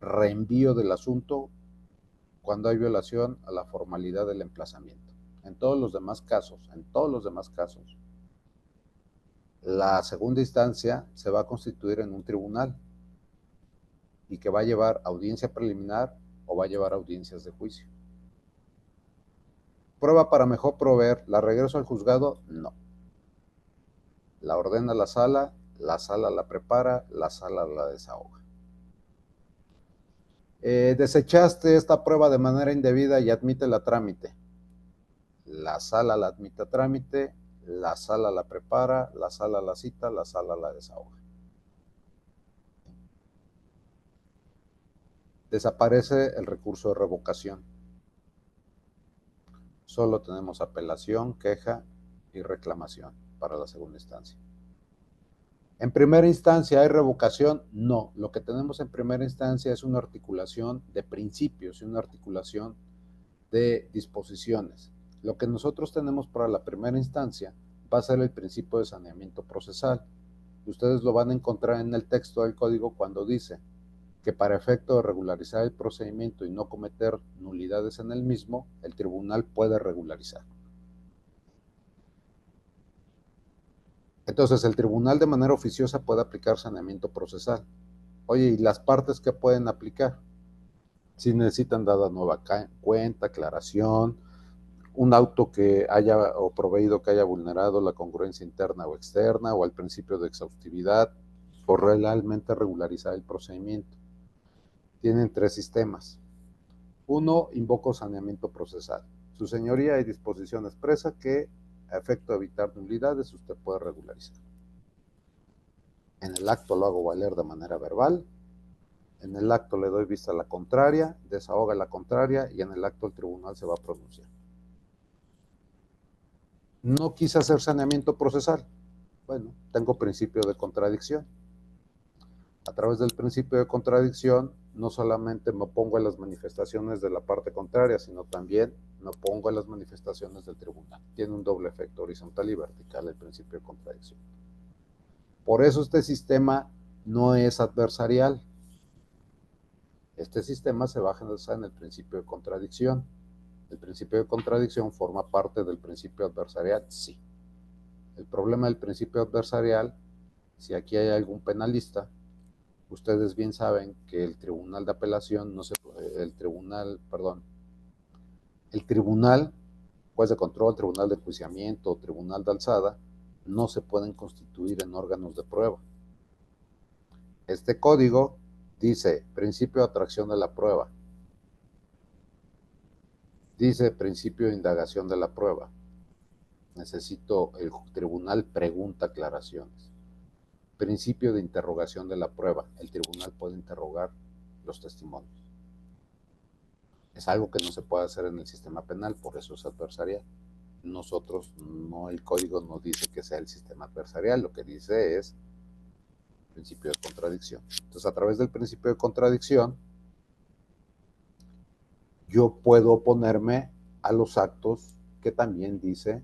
reenvío del asunto cuando hay violación a la formalidad del emplazamiento. En todos los demás casos, la segunda instancia se va a constituir en un tribunal y que va a llevar audiencia preliminar o va a llevar audiencias de juicio. Prueba para mejor proveer, ¿la regreso al juzgado? No. La ordena la sala la prepara, la sala la desahoga. Desechaste esta prueba de manera indebida y admítela a trámite. La sala la admite a trámite, la sala la prepara, la sala la cita, la sala la desahoga. Desaparece el recurso de revocación. Solo tenemos apelación, queja y reclamación para la segunda instancia. ¿En primera instancia hay revocación? No. Lo que tenemos en primera instancia es una articulación de principios y una articulación de disposiciones. Lo que nosotros tenemos para la primera instancia va a ser el principio de saneamiento procesal. Ustedes lo van a encontrar en el texto del código cuando dice que para efecto de regularizar el procedimiento y no cometer nulidades en el mismo, el tribunal puede regularizar. Entonces, el tribunal de manera oficiosa puede aplicar saneamiento procesal. Oye, ¿y las partes qué pueden aplicar? Si necesitan dada nueva cuenta, aclaración, un auto que haya o proveído que haya vulnerado la congruencia interna o externa o al principio de exhaustividad o realmente regularizar el procedimiento. Tienen 3 sistemas. 1, invoco saneamiento procesal. Su señoría, hay disposición expresa que a efecto de evitar nulidades usted puede regularizar. En el acto lo hago valer de manera verbal. En el acto le doy vista a la contraria, desahoga la contraria y en el acto el tribunal se va a pronunciar. No quise hacer saneamiento procesal. Bueno, tengo principio de contradicción. A través del principio de contradicción no solamente me opongo a las manifestaciones de la parte contraria, sino también me opongo a las manifestaciones del tribunal. Tiene un doble efecto horizontal y vertical el principio de contradicción. Por eso este sistema no es adversarial. Este sistema se basa en el principio de contradicción. ¿El principio de contradicción forma parte del principio adversarial? Sí. El problema del principio adversarial, si aquí hay algún penalista, ustedes bien saben que el tribunal de apelación no se puede, el tribunal juez de control, tribunal de enjuiciamiento, tribunal de alzada, no se pueden constituir en órganos de prueba. Este código dice principio de atracción de la prueba, dice principio de indagación de la prueba. Necesito, el tribunal pregunta aclaraciones. Principio de interrogación de la prueba, el tribunal puede interrogar los testimonios. Es algo que no se puede hacer en el sistema penal, por eso es adversarial. Nosotros, no, el código no dice que sea el sistema adversarial, lo que dice es principio de contradicción. Entonces, a través del principio de contradicción, yo puedo oponerme a los actos que también dice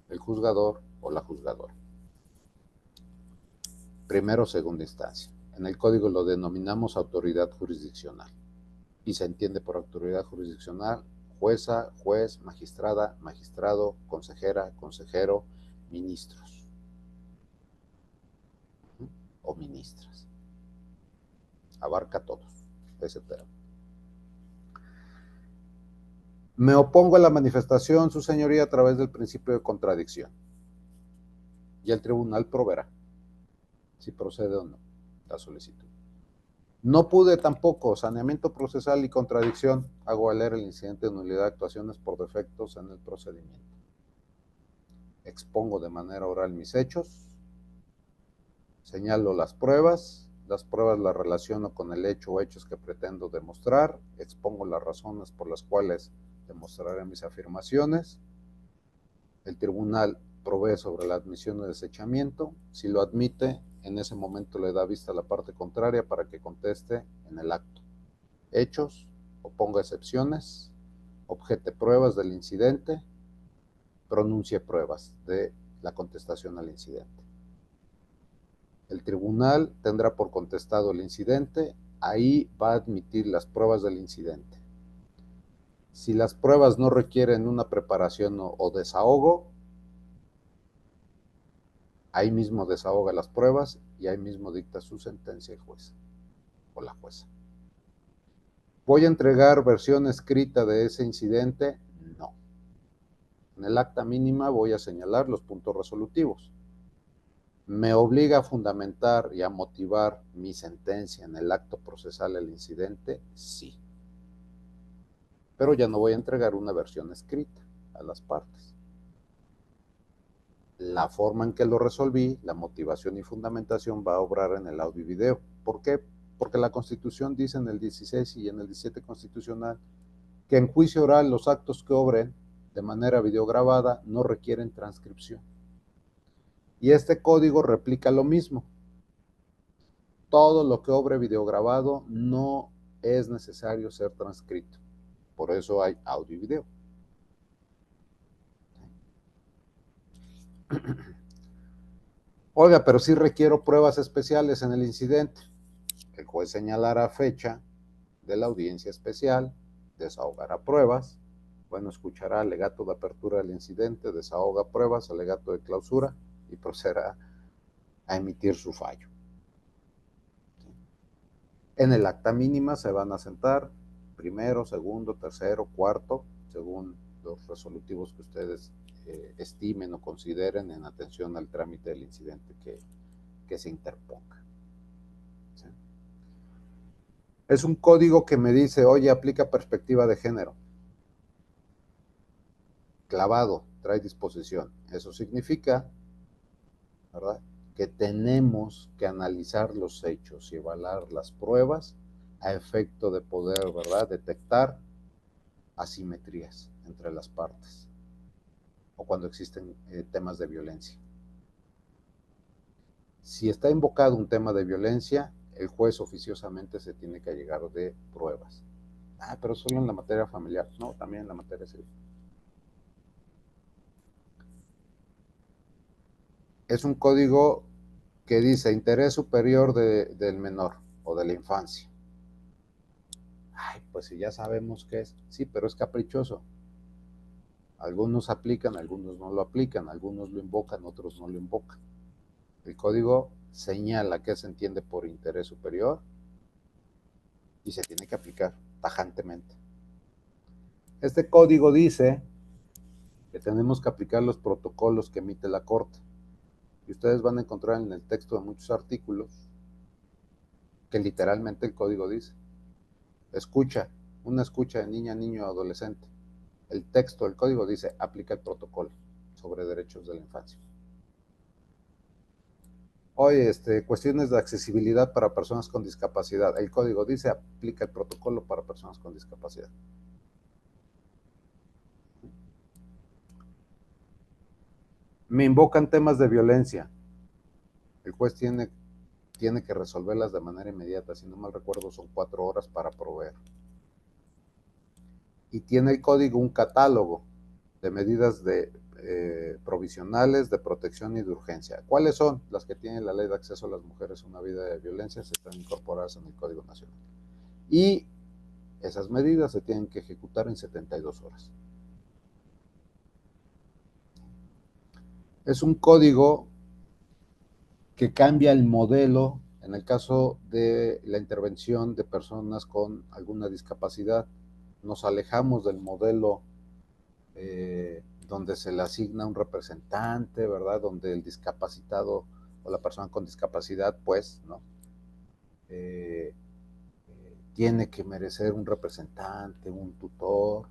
el juzgador o la juzgadora. Primero o segunda instancia. En el código lo denominamos autoridad jurisdiccional. Y se entiende por autoridad jurisdiccional jueza, juez, magistrada, magistrado, consejera, consejero, ministros o ministras. Abarca a todos ese término. Me opongo a la manifestación, su señoría, a través del principio de contradicción. Y el tribunal proveerá si procede o no la solicitud. No pude tampoco, saneamiento procesal y contradicción, hago valer el incidente de nulidad de actuaciones por defectos en el procedimiento. Expongo de manera oral mis hechos, señalo las pruebas las relaciono con el hecho o hechos que pretendo demostrar, expongo las razones por las cuales demostraré mis afirmaciones, el tribunal provee sobre la admisión o desechamiento, si lo admite, en ese momento le da vista a la parte contraria para que conteste en el acto. Hechos, oponga excepciones, objete pruebas del incidente, pronuncie pruebas de la contestación al incidente. El tribunal tendrá por contestado el incidente, ahí va a admitir las pruebas del incidente. Si las pruebas no requieren una preparación o desahogo, ahí mismo desahoga las pruebas y ahí mismo dicta su sentencia el juez o la jueza. ¿Voy a entregar versión escrita de ese incidente? No. En el acta mínima voy a señalar los puntos resolutivos. ¿Me obliga a fundamentar y a motivar mi sentencia en el acto procesal del incidente? Sí. Pero ya no voy a entregar una versión escrita a las partes. La forma en que lo resolví, la motivación y fundamentación va a obrar en el audio y video. ¿Por qué? Porque la Constitución dice en el 16 y en el 17 constitucional que en juicio oral los actos que obren de manera videograbada no requieren transcripción. Y este código replica lo mismo. Todo lo que obre videograbado no es necesario ser transcrito. Por eso hay audio y video. Oiga, pero sí requiero pruebas especiales en el incidente. El juez señalará fecha de la audiencia especial, desahogará pruebas, bueno, escuchará alegato de apertura del incidente, desahoga pruebas, alegato de clausura y procederá a emitir su fallo. En el acta mínima se van a sentar primero, segundo, tercero, cuarto, según los resolutivos que ustedes estimen o consideren en atención al trámite del incidente que se interponga. ¿Sí? Es un código que me dice, oye, aplica perspectiva de género. Clavado, trae disposición. Eso significa, ¿verdad?, que tenemos que analizar los hechos y evaluar las pruebas a efecto de poder, ¿verdad?, detectar asimetrías entre las partes o cuando existen temas de violencia. Si está invocado un tema de violencia, el juez oficiosamente se tiene que allegar de pruebas. Pero solo en la materia familiar. No, también en la materia civil. Es un código que dice interés superior del menor o de la infancia. Pues si ya sabemos qué es. Sí, pero es caprichoso. Algunos aplican, algunos no lo aplican, algunos lo invocan, otros no lo invocan. El código señala qué se entiende por interés superior y se tiene que aplicar tajantemente. Este código dice que tenemos que aplicar los protocolos que emite la Corte. Y ustedes van a encontrar en el texto de muchos artículos que literalmente el código dice: una escucha de niña, niño o adolescente. El texto del código dice: aplica el protocolo sobre derechos de la infancia. Hoy, cuestiones de accesibilidad para personas con discapacidad. El código dice: aplica el protocolo para personas con discapacidad. Me invocan temas de violencia. El juez tiene que resolverlas de manera inmediata. Si no mal recuerdo, son 4 horas para proveer. Y tiene el código un catálogo de medidas provisionales de protección y de urgencia. ¿Cuáles son? Las que tiene la Ley de Acceso a las Mujeres a una Vida de Violencia, están incorporadas en el Código Nacional. Y esas medidas se tienen que ejecutar en 72 horas. Es un código que cambia el modelo en el caso de la intervención de personas con alguna discapacidad. Nos alejamos del modelo donde se le asigna un representante, ¿verdad? Donde el discapacitado o la persona con discapacidad, pues, ¿no? Tiene que merecer un representante, un tutor,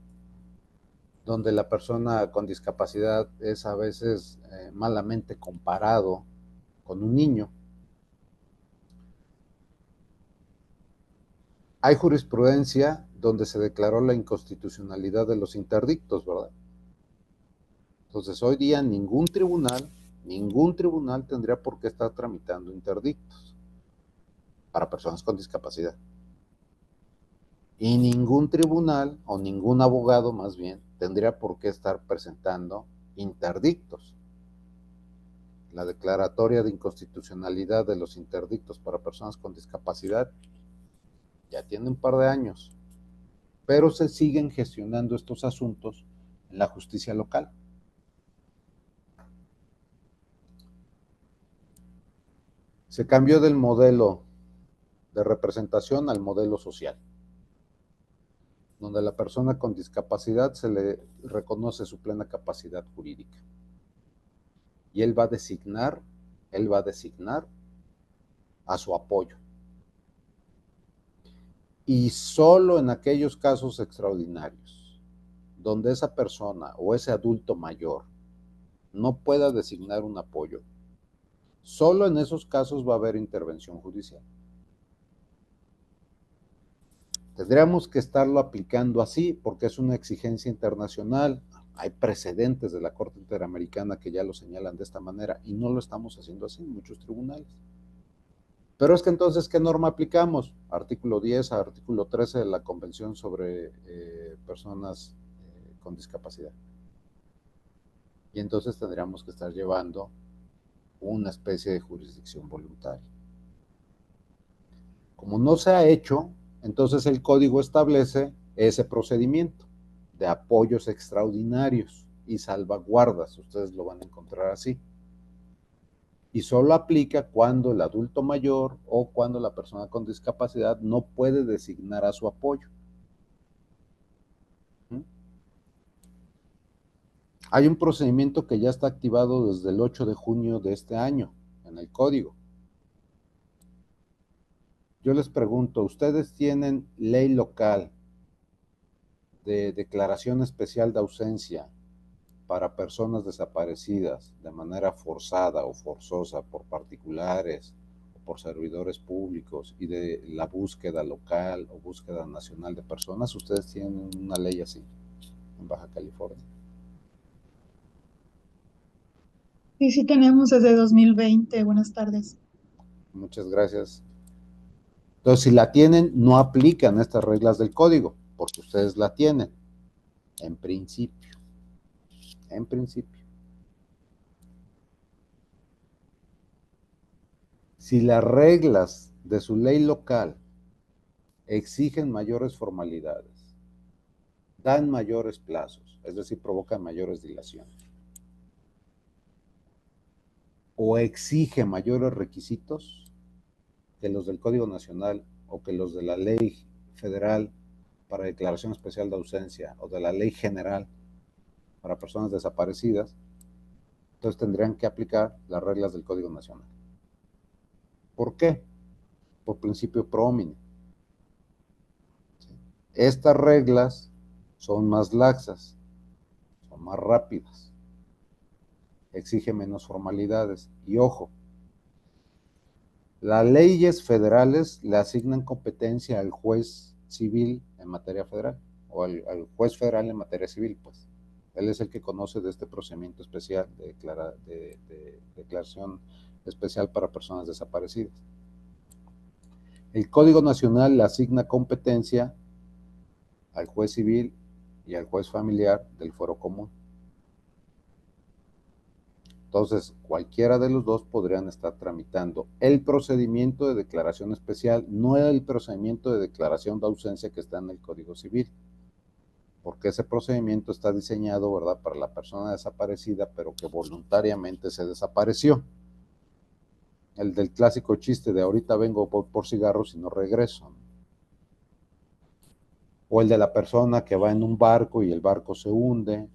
donde la persona con discapacidad es a veces malamente comparado con un niño. Hay jurisprudencia donde se declaró la inconstitucionalidad de los interdictos, ¿verdad? Entonces, hoy día ningún tribunal tendría por qué estar tramitando interdictos para personas con discapacidad. Y ningún tribunal, o ningún abogado más bien, tendría por qué estar presentando interdictos. La declaratoria de inconstitucionalidad de los interdictos para personas con discapacidad ya tiene un par de años, pero se siguen gestionando estos asuntos en la justicia local. Se cambió del modelo de representación al modelo social, donde a la persona con discapacidad se le reconoce su plena capacidad jurídica. Y él va a designar a su apoyo. Y solo en aquellos casos extraordinarios, donde esa persona o ese adulto mayor no pueda designar un apoyo, solo en esos casos va a haber intervención judicial. Tendríamos que estarlo aplicando así porque es una exigencia internacional. Hay precedentes de la Corte Interamericana que ya lo señalan de esta manera y no lo estamos haciendo así en muchos tribunales. Pero es que entonces, ¿qué norma aplicamos? Artículo 10 a artículo 13 de la Convención sobre personas con discapacidad. Y entonces tendríamos que estar llevando una especie de jurisdicción voluntaria. Como no se ha hecho, entonces el código establece ese procedimiento de apoyos extraordinarios y salvaguardas. Ustedes lo van a encontrar así. Y solo aplica cuando el adulto mayor o cuando la persona con discapacidad no puede designar a su apoyo. Hay un procedimiento que ya está activado desde el 8 de junio de este año en el código. Yo les pregunto, ¿ustedes tienen ley local de declaración especial de ausencia para personas desaparecidas de manera forzada o forzosa por particulares o por servidores públicos y de la búsqueda local o búsqueda nacional de personas? ¿Ustedes tienen una ley así en Baja California? Sí, sí tenemos desde 2020. Buenas tardes. Muchas gracias. Entonces, si la tienen, no aplican estas reglas del código, porque ustedes la tienen, en principio. En principio. Si las reglas de su ley local exigen mayores formalidades, dan mayores plazos, es decir, provocan mayores dilaciones, o exige mayores requisitos que los del Código Nacional o que los de la Ley Federal para Declaración Especial de Ausencia o de la Ley General para personas desaparecidas, entonces tendrían que aplicar las reglas del Código Nacional. ¿Por qué? Por principio pro homine. Estas reglas son más laxas, son más rápidas, exigen menos formalidades. Y ojo, las leyes federales le asignan competencia al juez civil en materia federal, o al juez federal en materia civil, pues. Él es el que conoce de este procedimiento especial de declaración especial para personas desaparecidas. El Código Nacional le asigna competencia al juez civil y al juez familiar del fuero común. Entonces, cualquiera de los dos podrían estar tramitando el procedimiento de declaración especial, no el procedimiento de declaración de ausencia que está en el Código Civil, porque ese procedimiento está diseñado, ¿verdad?, para la persona desaparecida, pero que voluntariamente se desapareció. El del clásico chiste de ahorita vengo por cigarros y no regreso. O el de la persona que va en un barco y el barco se hunde.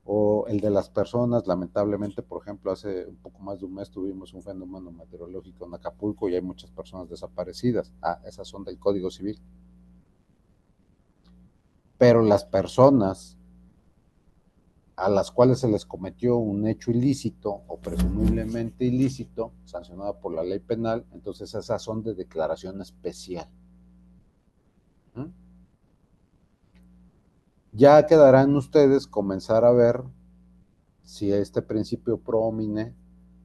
O el de las personas, lamentablemente, por ejemplo, hace un poco más de un mes tuvimos un fenómeno meteorológico en Acapulco y hay muchas personas desaparecidas. Esas son del Código Civil. Pero las personas a las cuales se les cometió un hecho ilícito o presumiblemente ilícito, sancionado por la ley penal, entonces esas son de declaración especial. Ya quedarán ustedes comenzar a ver si este principio pro homine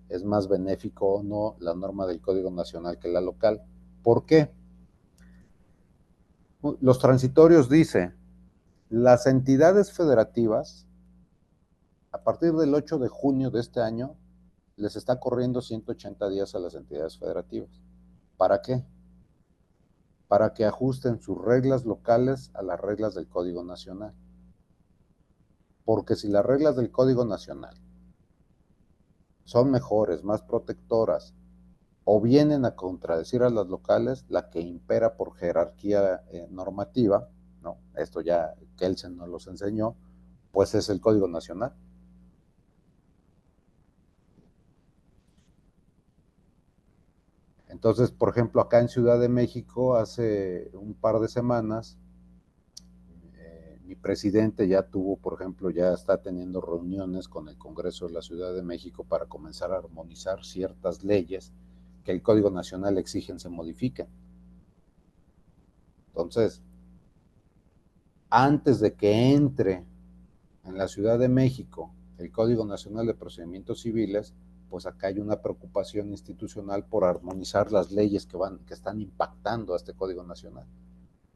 es más benéfico o no la norma del Código Nacional que la local. ¿Por qué? Los transitorios dice, las entidades federativas, a partir del 8 de junio de este año, les está corriendo 180 días a las entidades federativas. ¿Para qué? Para que ajusten sus reglas locales a las reglas del Código Nacional. Porque si las reglas del Código Nacional son mejores, más protectoras, o vienen a contradecir a las locales, la que impera por jerarquía normativa, ¿no? Esto ya Kelsen nos los enseñó, pues es el Código Nacional. Entonces, por ejemplo, acá en Ciudad de México, hace un par de semanas, mi presidente ya tuvo, por ejemplo, ya está teniendo reuniones con el Congreso de la Ciudad de México para comenzar a armonizar ciertas leyes que el Código Nacional exigen se modifiquen. Entonces, antes de que entre en la Ciudad de México el Código Nacional de Procedimientos Civiles, pues acá hay una preocupación institucional por armonizar las leyes que están impactando a este Código Nacional.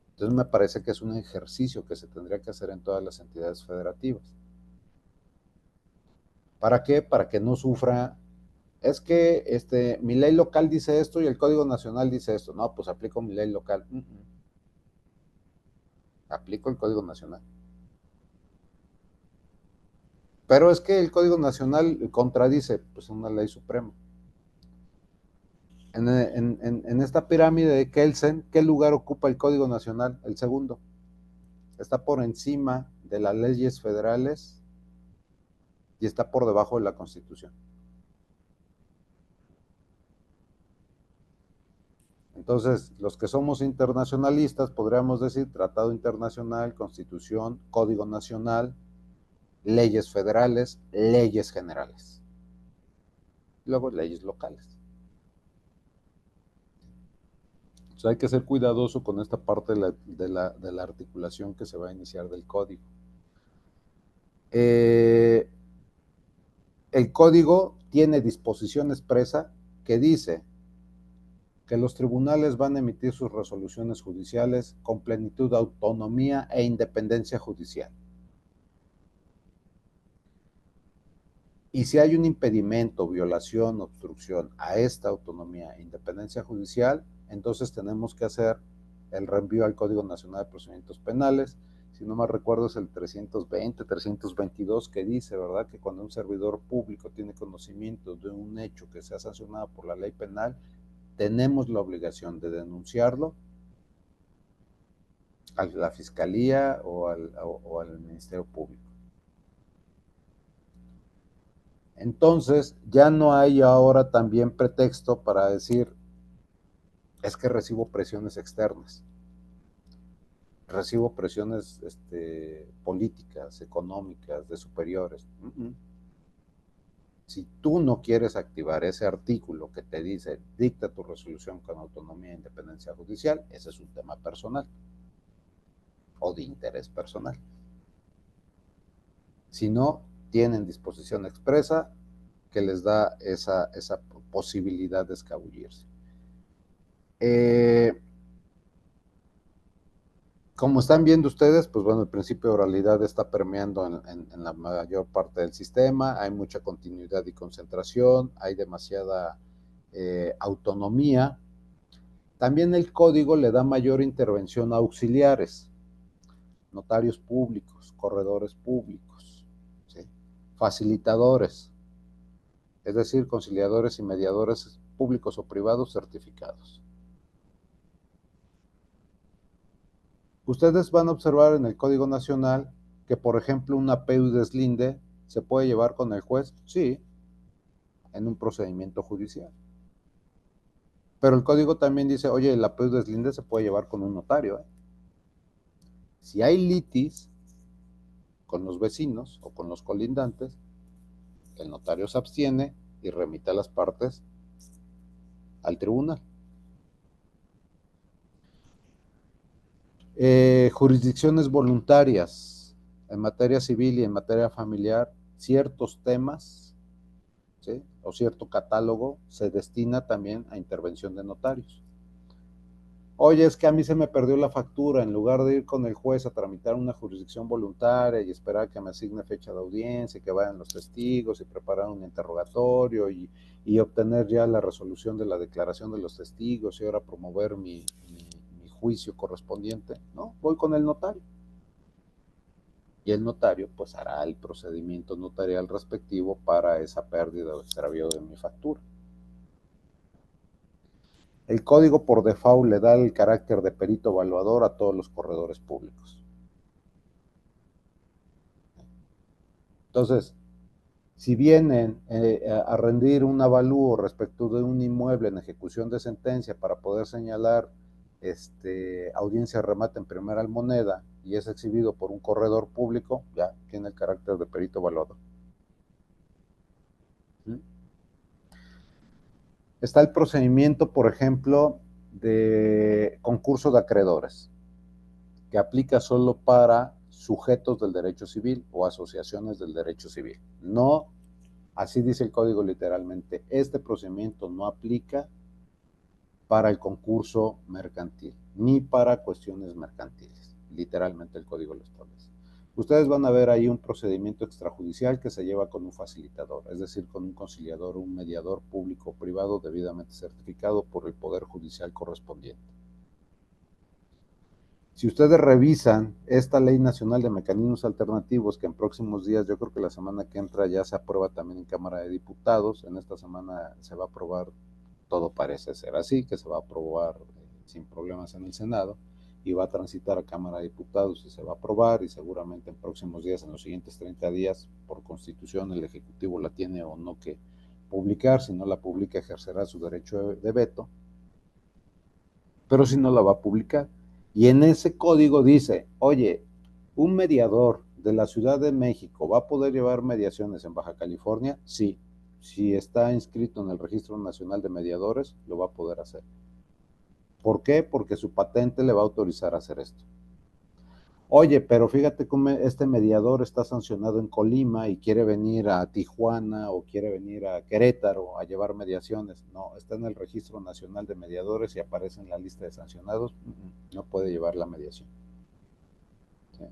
Entonces me parece que es un ejercicio que se tendría que hacer en todas las entidades federativas. ¿Para qué? Para que no sufra, es que mi ley local dice esto y el Código Nacional dice esto. No, pues aplico mi ley local. Aplico el Código Nacional. Pero es que el Código Nacional contradice, pues, una ley suprema. En esta pirámide de Kelsen, ¿qué lugar ocupa el Código Nacional? El segundo. Está por encima de las leyes federales y está por debajo de la Constitución. Entonces, los que somos internacionalistas, podríamos decir Tratado Internacional, Constitución, Código Nacional, leyes federales, leyes generales. Luego, leyes locales. O sea, hay que ser cuidadoso con esta parte de la articulación que se va a iniciar del código. El código tiene disposición expresa que dice que los tribunales van a emitir sus resoluciones judiciales con plenitud de autonomía e independencia judicial. Y si hay un impedimento, violación, obstrucción a esta autonomía e independencia judicial, entonces tenemos que hacer el reenvío al Código Nacional de Procedimientos Penales. Si no me recuerdo es el 320, 322 que dice, ¿verdad?, que cuando un servidor público tiene conocimiento de un hecho que sea sancionado por la ley penal, tenemos la obligación de denunciarlo a la Fiscalía o al Ministerio Público. Entonces, ya no hay ahora también pretexto para decir, es que recibo presiones externas, recibo presiones políticas, económicas, de superiores. Si tú no quieres activar ese artículo que te dice, dicta tu resolución con autonomía e independencia judicial, ese es un tema personal o de interés personal. Si no, tienen disposición expresa que les da esa posibilidad de escabullirse. Como están viendo ustedes, pues bueno, el principio de oralidad está permeando en la mayor parte del sistema, hay mucha continuidad y concentración, hay demasiada autonomía. También el código le da mayor intervención a auxiliares, notarios públicos, corredores públicos, ¿sí?, facilitadores, es decir, conciliadores y mediadores públicos o privados certificados. Ustedes van a observar en el Código Nacional que, por ejemplo, un apeo y deslinde se puede llevar con el juez, sí, en un procedimiento judicial. Pero el Código también dice, oye, el apeo y deslinde se puede llevar con un notario, ¿eh? Si hay litis con los vecinos o con los colindantes, el notario se abstiene y remite a las partes al tribunal. Jurisdicciones voluntarias en materia civil y en materia familiar, ciertos temas, ¿sí?, o cierto catálogo se destina también a intervención de notarios. Oye, es que a mí se me perdió la factura, en lugar de ir con el juez a tramitar una jurisdicción voluntaria y esperar que me asigne fecha de audiencia, que vayan los testigos y preparar un interrogatorio y obtener ya la resolución de la declaración de los testigos y ahora promover mi juicio correspondiente, ¿no? Voy con el notario. Y el notario pues hará el procedimiento notarial respectivo para esa pérdida o extravío de mi factura. El código por default le da el carácter de perito evaluador a todos los corredores públicos. Entonces, si vienen a rendir un avalúo respecto de un inmueble en ejecución de sentencia para poder señalar audiencia de remate en primera moneda y es exhibido por un corredor público, ya tiene el carácter de perito evaluador. ¿Sí? Está el procedimiento, por ejemplo, de concurso de acreedores, que aplica solo para sujetos del derecho civil o asociaciones del derecho civil. No, así dice el código literalmente, este procedimiento no aplica para el concurso mercantil, ni para cuestiones mercantiles. Literalmente el código lo establece. Ustedes van a ver ahí un procedimiento extrajudicial que se lleva con un facilitador, es decir, con un conciliador o un mediador público o privado debidamente certificado por el Poder Judicial correspondiente. Si ustedes revisan esta Ley Nacional de Mecanismos Alternativos, que en próximos días, yo creo que la semana que entra ya se aprueba también en Cámara de Diputados, en esta semana se va a aprobar, todo parece ser así, que se va a aprobar sin problemas en el Senado, y va a transitar a Cámara de Diputados y se va a aprobar, y seguramente en próximos días, en los siguientes 30 días, por Constitución, el Ejecutivo la tiene o no que publicar. Si no la publica, ejercerá su derecho de veto, pero si no la va a publicar. Y en ese código dice, oye, un mediador de la Ciudad de México va a poder llevar mediaciones en Baja California, sí. Si está inscrito en el Registro Nacional de Mediadores, lo va a poder hacer. ¿Por qué? Porque su patente le va a autorizar a hacer esto. Oye, pero fíjate cómo este mediador está sancionado en Colima y quiere venir a Tijuana o quiere venir a Querétaro a llevar mediaciones. No, está en el Registro Nacional de Mediadores y aparece en la lista de sancionados. No puede llevar la mediación. ¿Sí?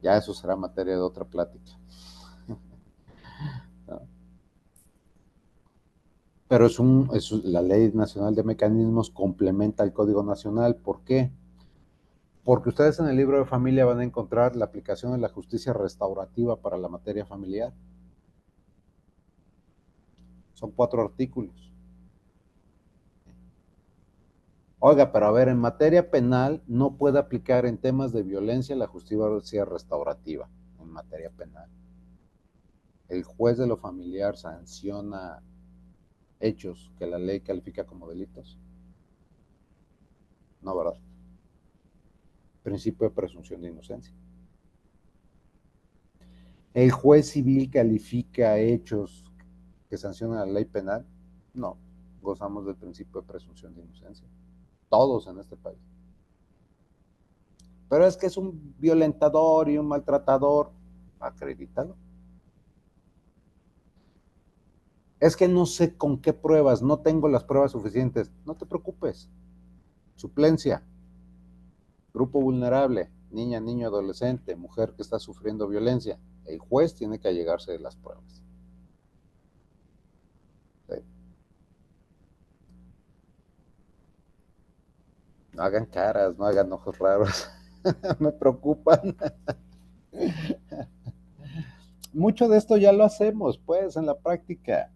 Ya eso será materia de otra plática. ¿No? Pero la Ley Nacional de Mecanismos complementa el Código Nacional. ¿Por qué? Porque ustedes en el libro de familia van a encontrar la aplicación de la justicia restaurativa para la materia familiar. Son 4 artículos. Oiga, pero a ver, en materia penal no puede aplicar en temas de violencia la justicia restaurativa en materia penal. El juez de lo familiar sanciona hechos que la ley califica como delitos. No, ¿verdad? Principio de presunción de inocencia. ¿El juez civil califica hechos que sancionan la ley penal? No, gozamos del principio de presunción de inocencia. Todos en este país. Pero es que es un violentador y un maltratador. Acredítalo. Es que no sé con qué pruebas, no tengo las pruebas suficientes. No te preocupes. Suplencia. Grupo vulnerable. Niña, niño, adolescente, mujer que está sufriendo violencia. El juez tiene que allegarse de las pruebas. ¿Sí? No hagan caras, no hagan ojos raros. Me preocupan. Mucho de esto ya lo hacemos, pues, en la práctica,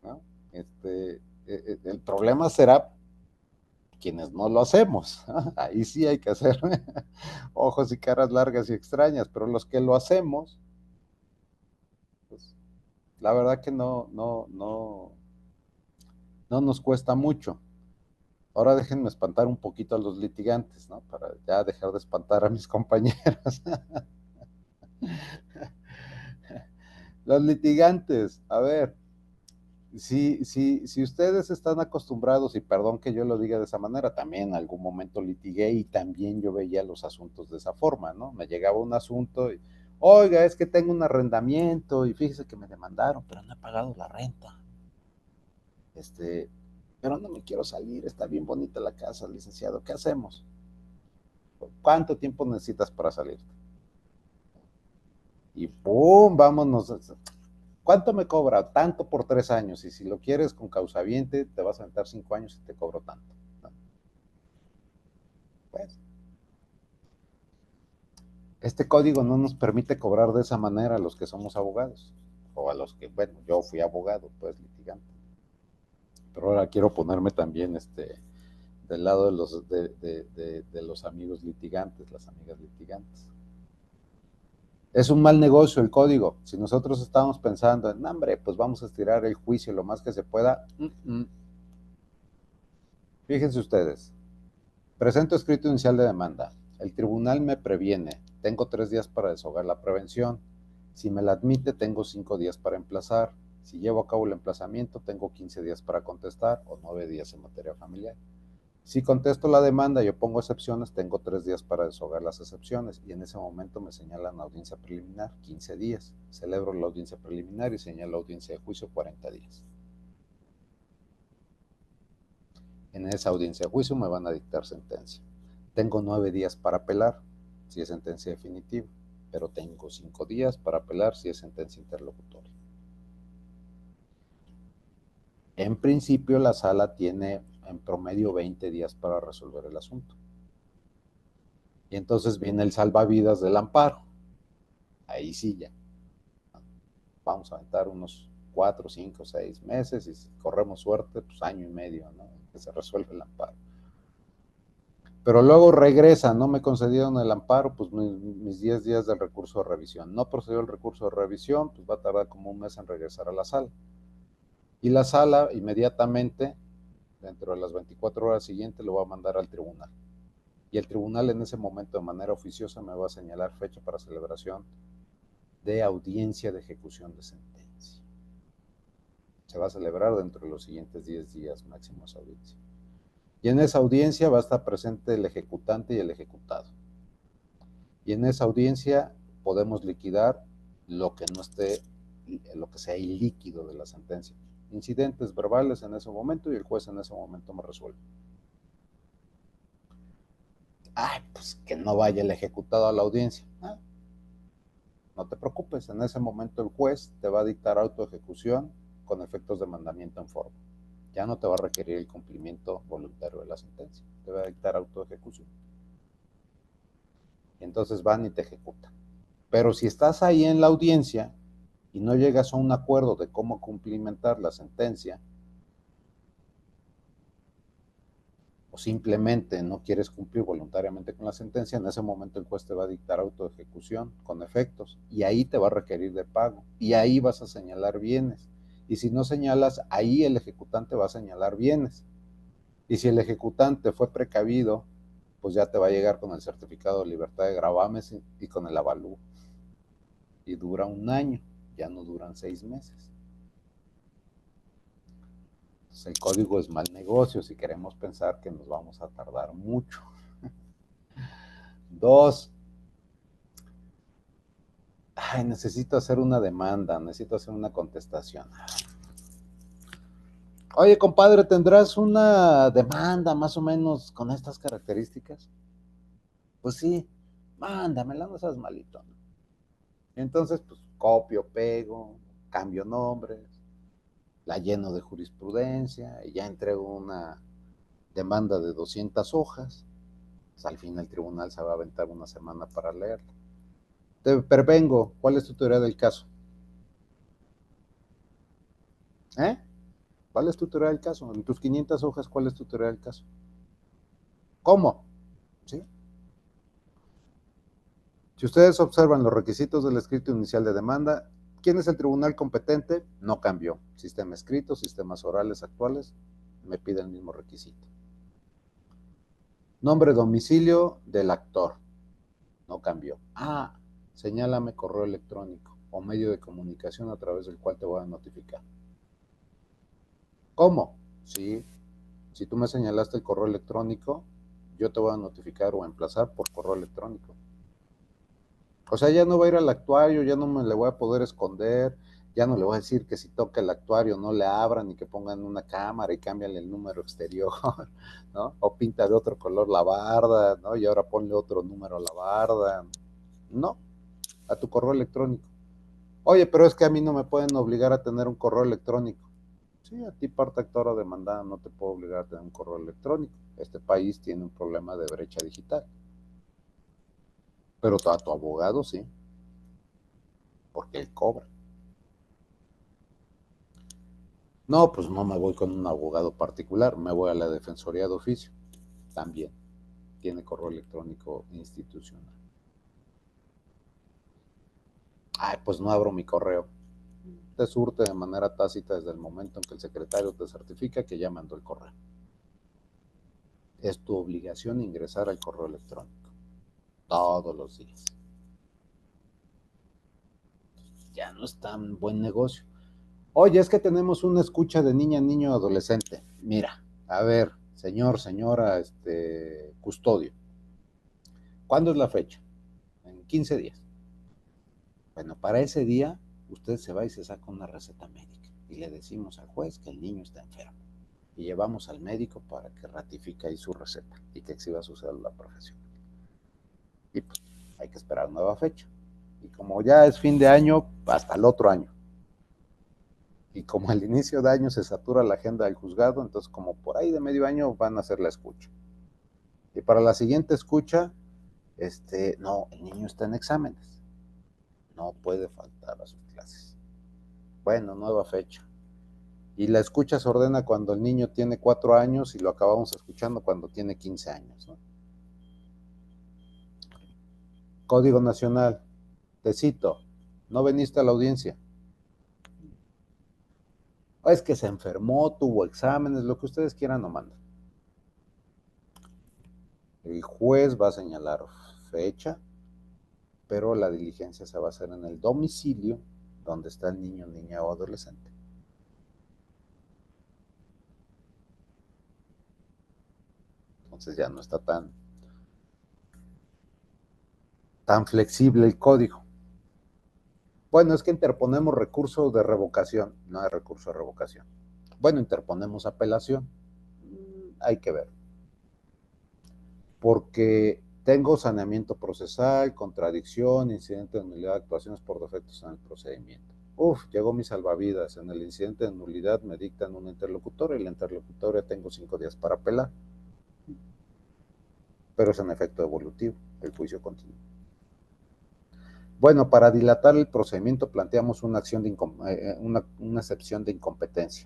¿no? El problema será quienes no lo hacemos. Ahí sí hay que hacer ojos y caras largas y extrañas, pero los que lo hacemos, pues, la verdad que no nos cuesta mucho. Ahora déjenme espantar un poquito a los litigantes, ¿no? Para ya dejar de espantar a mis compañeros. Los litigantes, a ver, si ustedes están acostumbrados, y perdón que yo lo diga de esa manera, también en algún momento litigué y también yo veía los asuntos de esa forma, ¿no? Me llegaba un asunto y, oiga, es que tengo un arrendamiento y fíjese que me demandaron, pero no he pagado la renta. Pero no me quiero salir, está bien bonita la casa, licenciado, ¿qué hacemos? ¿Cuánto tiempo necesitas para salir? Y ¡pum! Vámonos. ¿Cuánto me cobra? Tanto por 3 años. Y si lo quieres con causaviente, te vas a aventar 5 años y te cobro tanto, ¿no? Pues, este código no nos permite cobrar de esa manera a los que somos abogados. O a los que, bueno, yo fui abogado, pues litigante. Pero ahora quiero ponerme también del lado de los amigos litigantes, las amigas litigantes. Es un mal negocio el código. Si nosotros estamos pensando en, hombre, pues vamos a estirar el juicio lo más que se pueda. Fíjense ustedes, presento escrito inicial de demanda. El tribunal me previene. Tengo 3 días para desahogar la prevención. Si me la admite, tengo 5 días para emplazar. Si llevo a cabo el emplazamiento, tengo 15 días para contestar o 9 días en materia familiar. Si contesto la demanda y opongo excepciones, tengo 3 días para desahogar las excepciones y en ese momento me señalan audiencia preliminar, 15 días. Celebro la audiencia preliminar y señalo audiencia de juicio, 40 días. En esa audiencia de juicio me van a dictar sentencia. Tengo 9 días para apelar, si es sentencia definitiva, pero tengo 5 días para apelar si es sentencia interlocutoria. En principio, la sala tiene en promedio 20 días para resolver el asunto. Y entonces viene el salvavidas del amparo. Ahí sí ya. Vamos a aventar unos 4, 5, 6 meses y si corremos suerte, pues año y medio, ¿no? Que se resuelve el amparo. Pero luego regresa, no me concedieron el amparo, pues mis 10 días del recurso de revisión. No procedió el recurso de revisión, pues va a tardar como un mes en regresar a la sala. Y la sala inmediatamente, dentro de las 24 horas siguientes, lo va a mandar al tribunal. Y el tribunal en ese momento, de manera oficiosa, me va a señalar fecha para celebración de audiencia de ejecución de sentencia. Se va a celebrar dentro de los siguientes 10 días máximo esa audiencia. Y en esa audiencia va a estar presente el ejecutante y el ejecutado. Y en esa audiencia podemos liquidar lo que no esté, lo que sea ilíquido de la sentencia. Incidentes verbales en ese momento y el juez en ese momento me resuelve. Ay, pues que no vaya el ejecutado a la audiencia. No te preocupes, en ese momento el juez te va a dictar autoejecución con efectos de mandamiento en forma. Ya no te va a requerir el cumplimiento voluntario de la sentencia, te va a dictar autoejecución. Y entonces van y te ejecutan. Pero si estás ahí en la audiencia y no llegas a un acuerdo de cómo cumplimentar la sentencia, o simplemente no quieres cumplir voluntariamente con la sentencia, en ese momento el juez te va a dictar autoejecución con efectos y ahí te va a requerir de pago y ahí vas a señalar bienes. Y si no señalas, ahí el ejecutante va a señalar bienes. Y si el ejecutante fue precavido, pues ya te va a llegar con el certificado de libertad de gravames y con el avalúo. Y dura 1 año, ya no duran 6 meses. Entonces el código es mal negocio si queremos pensar que nos vamos a tardar mucho. 2, necesito hacer una demanda, necesito hacer una contestación. Oye, compadre, ¿tendrás una demanda más o menos con estas características? Pues sí, mándamela, no seas malito. Entonces, pues copio, pego, cambio nombres, la lleno de jurisprudencia y ya entrego una demanda de 200 hojas. Pues al fin el tribunal se va a aventar 1 semana para leerla. Te pervengo, ¿cuál es tu teoría del caso? ¿Eh? ¿Cuál es tu teoría del caso? En tus 500 hojas, ¿cuál es tu teoría del caso? ¿Cómo? ¿Sí? Si ustedes observan los requisitos del escrito inicial de demanda, ¿quién es el tribunal competente? No cambió. Sistema escrito, sistemas orales actuales, me pide el mismo requisito. Nombre, domicilio del actor, no cambió. Señálame correo electrónico o medio de comunicación a través del cual te voy a notificar. ¿Cómo? Sí, si tú me señalaste el correo electrónico, yo te voy a notificar o emplazar por correo electrónico. O sea, ya no va a ir al actuario, ya no me le voy a poder esconder, ya no le voy a decir que si toca el actuario no le abran y que pongan una cámara y cámbiale el número exterior, ¿no? O pinta de otro color la barda, ¿no? Y ahora ponle otro número a la barda. No, a tu correo electrónico. Oye, pero es que a mí no me pueden obligar a tener un correo electrónico. Sí, a ti parte actora demandada no te puedo obligar a tener un correo electrónico. Este país tiene un problema de brecha digital. Pero a tu abogado sí, porque él cobra. No, pues no me voy con un abogado particular, me voy a la Defensoría de Oficio. También tiene correo electrónico institucional. Pues no abro mi correo. Te surte de manera tácita desde el momento en que el secretario te certifica que ya mandó el correo. Es tu obligación ingresar al correo electrónico todos los días. Ya no es tan buen negocio. Oye, es que tenemos una escucha de niña, niño, adolescente. Mira, a ver, señor, señora, custodio. ¿Cuándo es la fecha? En 15 días. Bueno, para ese día, usted se va y se saca una receta médica. Y le decimos al juez que el niño está enfermo. Y llevamos al médico para que ratifique ahí su receta y que exhiba su cédula profesional. Y pues hay que esperar nueva fecha. Y como ya es fin de año, hasta el otro año. Y como al inicio de año se satura la agenda del juzgado, entonces como por ahí de medio año van a hacer la escucha. Y para la siguiente escucha, no, el niño está en exámenes. No puede faltar a sus clases. Bueno, nueva fecha. Y la escucha se ordena cuando el niño tiene 4 años y lo acabamos escuchando cuando tiene 15 años, ¿no? Código Nacional, te cito, no viniste a la audiencia. Es que se enfermó, tuvo exámenes, lo que ustedes quieran o mandan. El juez va a señalar fecha, pero la diligencia se va a hacer en el domicilio donde está el niño, niña o adolescente. Entonces ya no está tan... tan flexible el código. Bueno, es que interponemos recurso de revocación. No hay recurso de revocación. Bueno, interponemos apelación. Hay que ver. Porque tengo saneamiento procesal, contradicción, incidente de nulidad, actuaciones por defectos en el procedimiento. Llegó mi salvavidas. En el incidente de nulidad me dictan un interlocutor y la interlocutoria tengo 5 días para apelar. Pero es en efecto evolutivo, el juicio continúa. Bueno, para dilatar el procedimiento planteamos una excepción de incompetencia.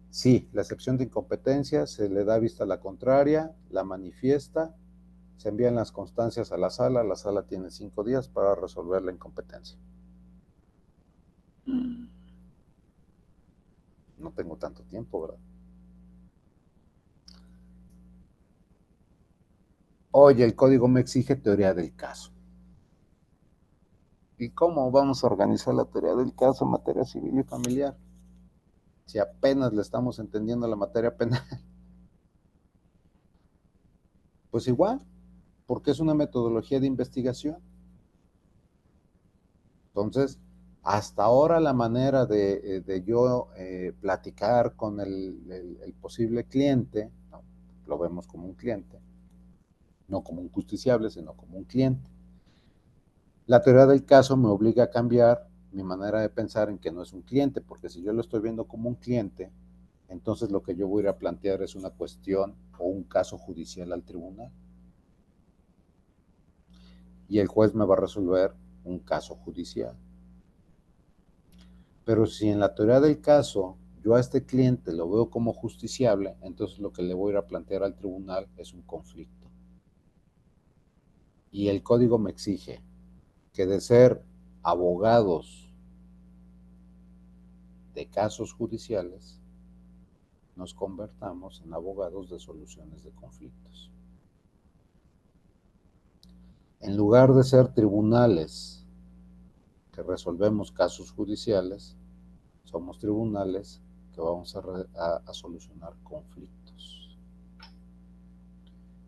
Sí, la excepción de incompetencia se le da vista a la contraria, la manifiesta, se envían las constancias a la sala tiene 5 días para resolver la incompetencia. No tengo tanto tiempo, ¿verdad? Oye, el código me exige teoría del caso. ¿Y cómo vamos a organizar la teoría del caso en materia civil y familiar? Si apenas le estamos entendiendo la materia penal. Pues igual, porque es una metodología de investigación. Entonces, hasta ahora la manera de yo platicar con el posible cliente, ¿no? Lo vemos como un cliente, no como un justiciable, sino como un cliente. La teoría del caso me obliga a cambiar mi manera de pensar en que no es un cliente, porque si yo lo estoy viendo como un cliente, entonces lo que yo voy a ir a plantear es una cuestión o un caso judicial al tribunal. Y el juez me va a resolver un caso judicial. Pero si en la teoría del caso yo a este cliente lo veo como justiciable, entonces lo que le voy a ir a plantear al tribunal es un conflicto. Y el código me exige que de ser abogados de casos judiciales, nos convertamos en abogados de soluciones de conflictos. En lugar de ser tribunales que resolvemos casos judiciales, somos tribunales que vamos a solucionar conflictos.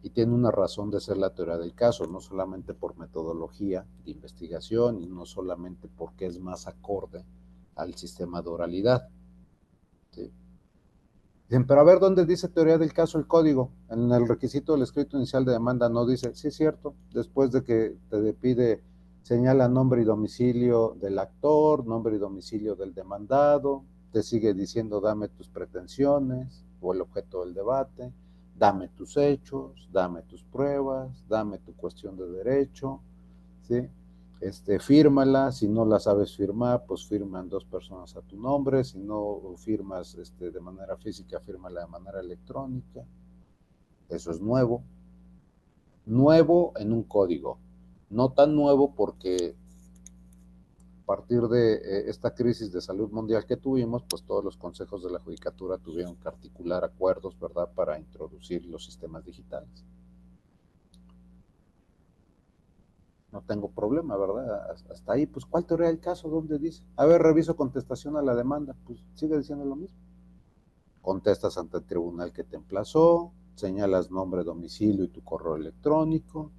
Y tiene una razón de ser la teoría del caso, no solamente por metodología de investigación y no solamente porque es más acorde al sistema de oralidad. ¿Sí? Dicen, pero a ver, ¿dónde dice teoría del caso el código? En el requisito del escrito inicial de demanda no dice, sí es cierto, después de que te pide, señala nombre y domicilio del actor, nombre y domicilio del demandado, te sigue diciendo dame tus pretensiones o el objeto del debate, dame tus hechos, dame tus pruebas, dame tu cuestión de derecho, ¿sí? Fírmala, si no la sabes firmar, pues firman 2 personas a tu nombre, si no firmas de manera física, fírmala de manera electrónica. Eso es nuevo. Nuevo en un código. No tan nuevo porque a partir de esta crisis de salud mundial que tuvimos, pues todos los consejos de la judicatura tuvieron que articular acuerdos, ¿verdad?, para introducir los sistemas digitales. No tengo problema, ¿verdad? Hasta ahí, pues, ¿cuál teoría del caso? ¿Dónde dice? A ver, reviso contestación a la demanda, pues sigue diciendo lo mismo. Contestas ante el tribunal que te emplazó, señalas nombre, domicilio y tu correo electrónico,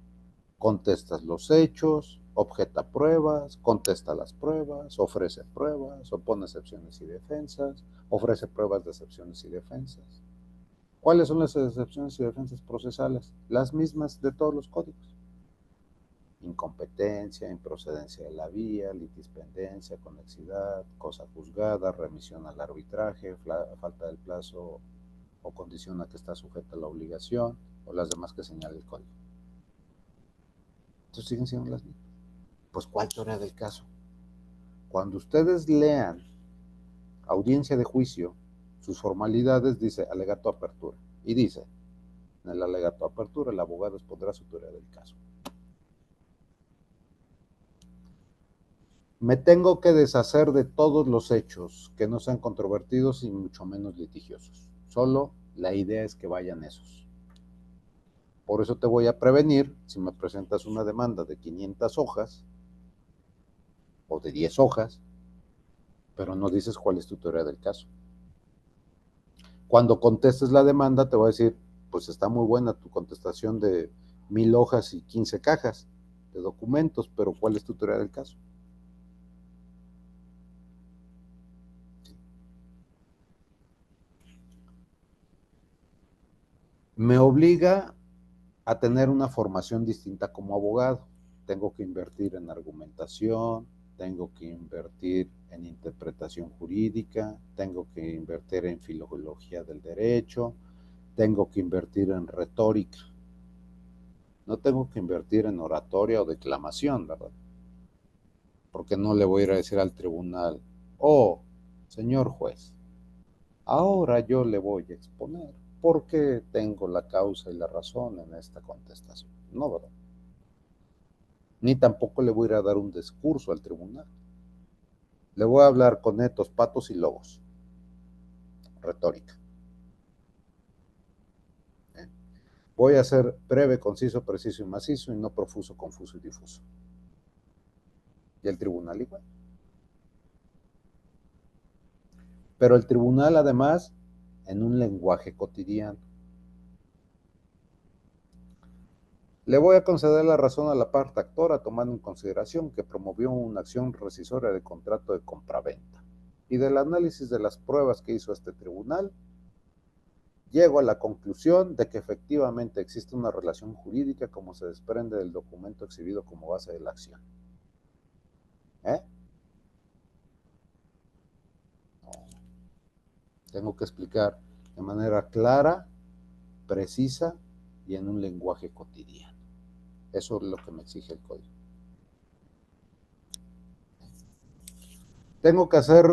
contestas los hechos, objeta pruebas, contesta las pruebas, ofrece pruebas, opone excepciones y defensas, ofrece pruebas de excepciones y defensas. ¿Cuáles son las excepciones y defensas procesales? Las mismas de todos los códigos. Incompetencia, improcedencia de la vía, litispendencia, conexidad, cosa juzgada, remisión al arbitraje, falta del plazo o condición a que está sujeta la obligación, o las demás que señala el código. Entonces siguen siendo las mismas. Pues, ¿cuál teoría del caso? Cuando ustedes lean audiencia de juicio, sus formalidades dice alegato apertura, y dice, en el alegato apertura el abogado expondrá su teoría del caso. Me tengo que deshacer de todos los hechos que no sean controvertidos y mucho menos litigiosos. Solo la idea es que vayan esos. Por eso te voy a prevenir si me presentas una demanda de 500 hojas o de 10 hojas, pero no dices cuál es tu teoría del caso. Cuando contestes la demanda te voy a decir, pues está muy buena tu contestación de 1000 hojas y 15 cajas de documentos, pero ¿cuál es tu teoría del caso? Me obliga a tener una formación distinta como abogado. Tengo que invertir en argumentación, tengo que invertir en interpretación jurídica, tengo que invertir en filología del derecho, tengo que invertir en retórica. No tengo que invertir en oratoria o declamación, ¿verdad? Porque no le voy a ir a decir al tribunal, oh, señor juez, ahora yo le voy a exponer por qué tengo la causa y la razón en esta contestación. No, ¿verdad? Ni tampoco le voy a ir a dar un discurso al tribunal. Le voy a hablar con netos, patos y lobos. Retórica. ¿Eh? Voy a ser breve, conciso, preciso y macizo y no profuso, confuso y difuso. Y el tribunal igual. Pero el tribunal además en un lenguaje cotidiano. Le voy a conceder la razón a la parte actora tomando en consideración que promovió una acción rescisoria de contrato de compraventa. Y del análisis de las pruebas que hizo este tribunal, llego a la conclusión de que efectivamente existe una relación jurídica como se desprende del documento exhibido como base de la acción. ¿Eh? No. Tengo que explicar de manera clara, precisa y en un lenguaje cotidiano. Eso es lo que me exige el código. Tengo que hacer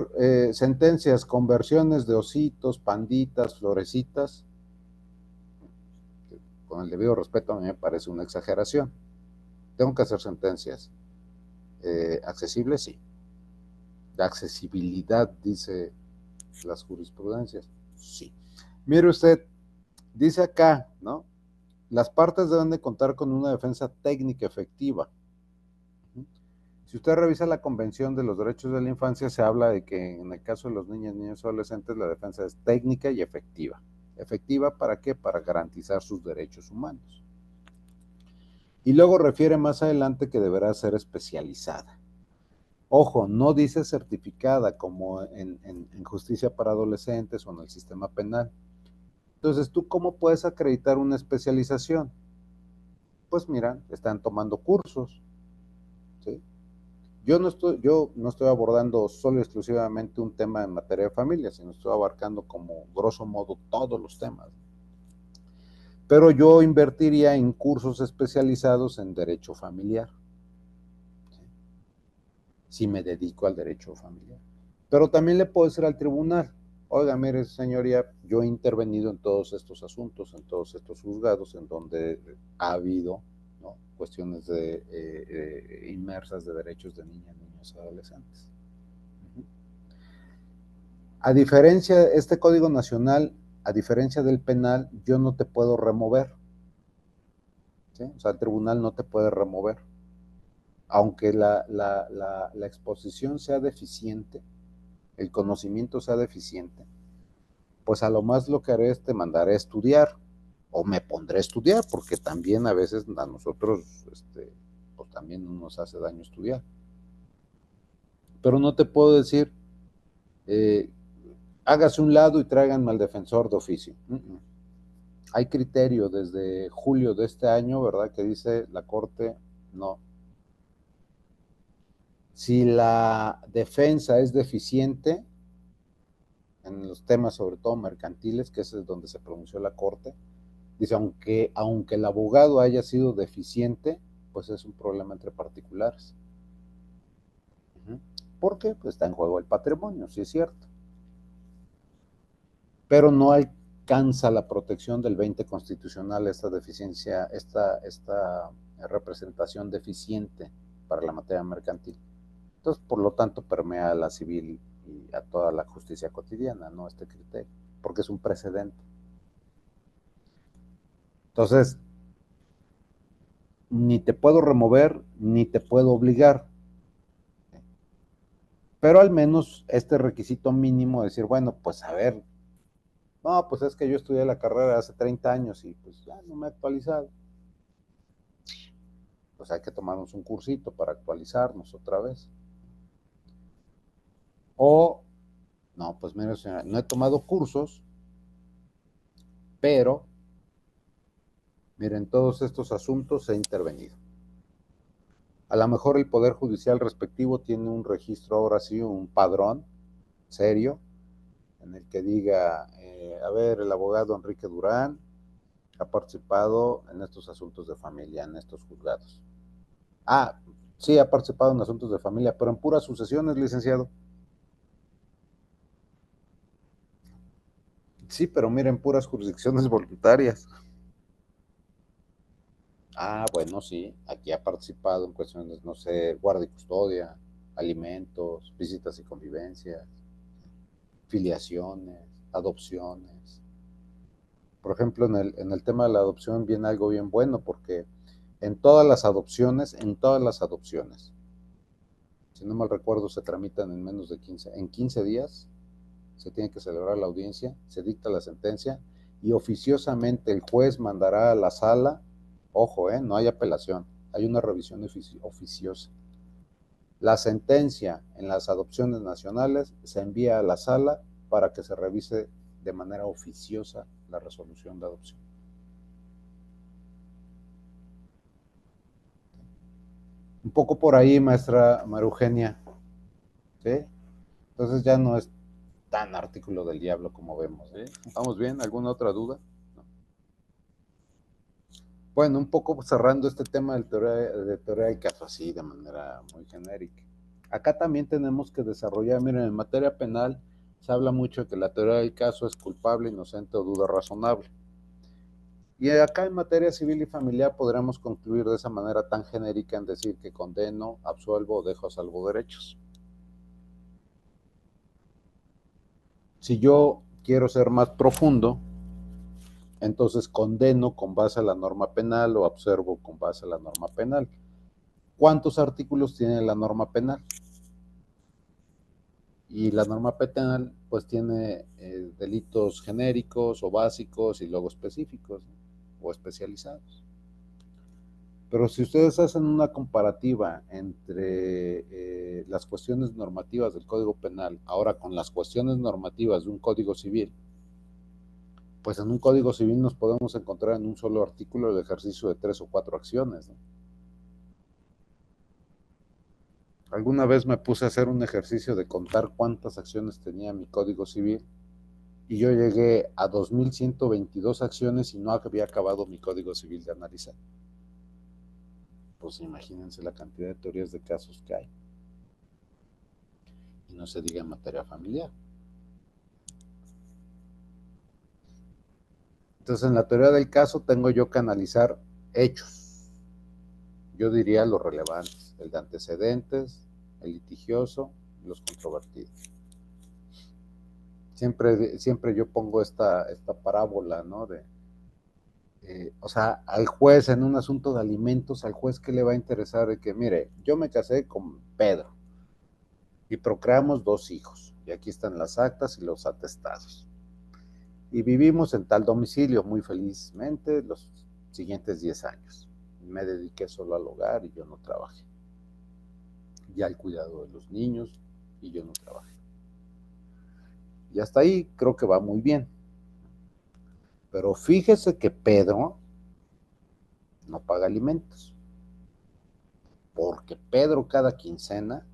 sentencias con versiones de ositos, panditas, florecitas. Con el debido respeto, a mí me parece una exageración. Tengo que hacer sentencias accesibles, sí. La accesibilidad, dice las jurisprudencias, sí. Mire usted, dice acá, ¿no? Las partes deben de contar con una defensa técnica efectiva. Si usted revisa la Convención de los Derechos de la Infancia, se habla de que en el caso de los niños, niños y adolescentes, la defensa es técnica y efectiva. ¿Efectiva para qué? Para garantizar sus derechos humanos. Y luego refiere más adelante que deberá ser especializada. Ojo, no dice certificada como en justicia para adolescentes o en el sistema penal. Entonces, ¿tú cómo puedes acreditar una especialización? Pues mira, están tomando cursos, ¿sí? Yo no estoy abordando solo exclusivamente un tema en materia de familia, sino estoy abarcando como grosso modo todos los temas. Pero yo invertiría en cursos especializados en derecho familiar, ¿sí? Si me dedico al derecho familiar. Pero también le puedo decir al tribunal, oiga, mire, señoría, yo he intervenido en todos estos asuntos, en todos estos juzgados, en donde ha habido, ¿no?, cuestiones inmersas de derechos de niñas, niños y adolescentes. A diferencia, este Código Nacional, a diferencia del penal, yo no te puedo remover, ¿sí? O sea, el tribunal no te puede remover. Aunque la exposición sea deficiente, el conocimiento sea deficiente, pues a lo más lo que haré es te mandaré a estudiar, o me pondré a estudiar, porque también a veces a nosotros, pues también nos hace daño estudiar. Pero no te puedo decir, hágase un lado y tráiganme al defensor de oficio. Hay criterio desde julio de este año, ¿verdad?, que dice la Corte, no. Si la defensa es deficiente, en los temas sobre todo mercantiles, que ese es donde se pronunció la Corte, dice, aunque el abogado haya sido deficiente, pues es un problema entre particulares. ¿Por qué? Pues está en juego el patrimonio, sí es cierto. Pero no alcanza la protección del 20 constitucional esta deficiencia, esta representación deficiente para la materia mercantil. Entonces, por lo tanto, permea a la civil y a toda la justicia cotidiana, ¿no?, este criterio, porque es un precedente. Entonces, ni te puedo remover, ni te puedo obligar. Pero al menos este requisito mínimo de decir, bueno, pues a ver, no, pues es que yo estudié la carrera hace 30 años y pues ya no me he actualizado. pues hay que tomarnos un cursito para actualizarnos otra vez. O, no, pues mire, señora, no he tomado cursos, pero, miren, todos estos asuntos he intervenido. A lo mejor el Poder Judicial respectivo tiene un registro, ahora sí, un padrón serio, en el que diga, a ver, el abogado Enrique Durán ha participado en estos asuntos de familia, en estos juzgados. Ah, sí, ha participado en asuntos de familia, pero en puras sucesiones, licenciado. Sí, pero miren, puras jurisdicciones voluntarias. Ah, bueno, sí, aquí ha participado en cuestiones, no sé, guardia y custodia, alimentos, visitas y convivencias, filiaciones, adopciones. Por ejemplo, en el tema de la adopción viene algo bien bueno, porque en todas las adopciones, si no mal recuerdo, se tramitan en menos de 15 días, se tiene que celebrar la audiencia, se dicta la sentencia y oficiosamente el juez mandará a la sala, ojo, no hay apelación, hay una revisión oficiosa. La sentencia en las adopciones nacionales se envía a la sala para que se revise de manera oficiosa la resolución de adopción. Un poco por ahí, maestra María Eugenia, ¿sí? Entonces ya no es tan artículo del diablo como vemos, ¿sí? ¿Vamos bien? ¿Alguna otra duda? No. Bueno, un poco cerrando este tema de teoría del caso, así de manera muy genérica. Acá también tenemos que desarrollar, miren, en materia penal se habla mucho de que la teoría del caso es culpable, inocente o duda razonable. Y acá en materia civil y familiar podríamos concluir de esa manera tan genérica en decir que condeno, absuelvo o dejo a salvo derechos. Si yo quiero ser más profundo, entonces condeno con base a la norma penal o absuelvo con base a la norma penal. ¿Cuántos artículos tiene la norma penal? Y la norma penal pues tiene delitos genéricos o básicos y luego específicos, ¿no? O especializados. Pero si ustedes hacen una comparativa entre las cuestiones normativas del Código Penal ahora con las cuestiones normativas de un Código Civil, pues en un Código Civil nos podemos encontrar en un solo artículo el ejercicio de 3 o 4 acciones, ¿no? Alguna vez me puse a hacer un ejercicio de contar cuántas acciones tenía mi Código Civil y yo llegué a 2122 acciones y no había acabado mi Código Civil de analizar. Pues imagínense la cantidad de teorías de casos que hay. Y no se diga en materia familiar. Entonces, en la teoría del caso tengo yo que analizar hechos. Yo diría los relevantes, el de antecedentes, el litigioso, los controvertidos. Siempre yo pongo esta parábola, ¿no? O sea, al juez en un asunto de alimentos, al juez que le va a interesar de que, mire, yo me casé con Pedro y procreamos 2 hijos, y aquí están las actas y los atestados. Y vivimos en tal domicilio muy felizmente los siguientes 10 años. Me dediqué solo al hogar y yo no trabajé. Y al cuidado de los niños y yo no trabajé. Y hasta ahí creo que va muy bien. Pero fíjese que Pedro no paga alimentos. Porque Pedro cada quincena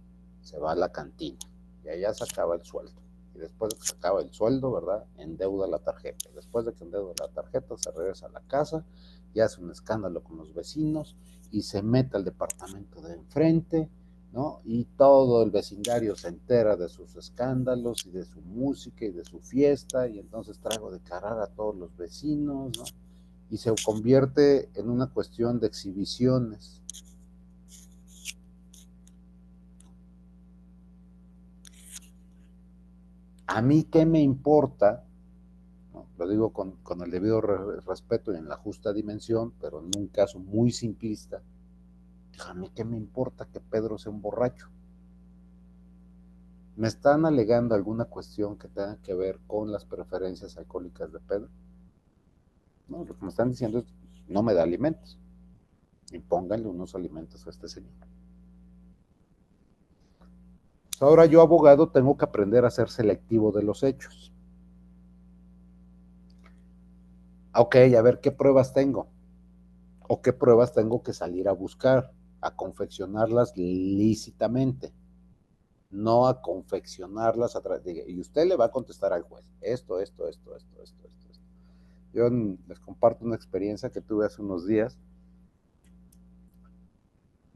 se va a la cantina y allá se acaba el sueldo. Y después de que se acaba el sueldo, ¿verdad? Endeuda la tarjeta. Después de que endeuda la tarjeta, se regresa a la casa y hace un escándalo con los vecinos y se mete al departamento de enfrente, ¿no? Y todo el vecindario se entera de sus escándalos y de su música y de su fiesta, y entonces traigo de cargar a todos los vecinos, ¿no? Y se convierte en una cuestión de exhibiciones. A mí qué me importa, ¿no? Lo digo con el debido respeto y en la justa dimensión, pero en un caso muy simplista. A mí qué me importa que Pedro sea un borracho. ¿Me están alegando alguna cuestión que tenga que ver con las preferencias alcohólicas de Pedro? No, lo que me están diciendo es no me da alimentos. y pónganle unos alimentos a este señor. Ahora yo, abogado, tengo que aprender a ser selectivo de los hechos. Ok, a ver qué pruebas tengo, o qué pruebas tengo que salir a buscar, a confeccionarlas lícitamente, no a confeccionarlas a través de... Y usted le va a contestar al juez, esto. Yo les comparto una experiencia que tuve hace unos días.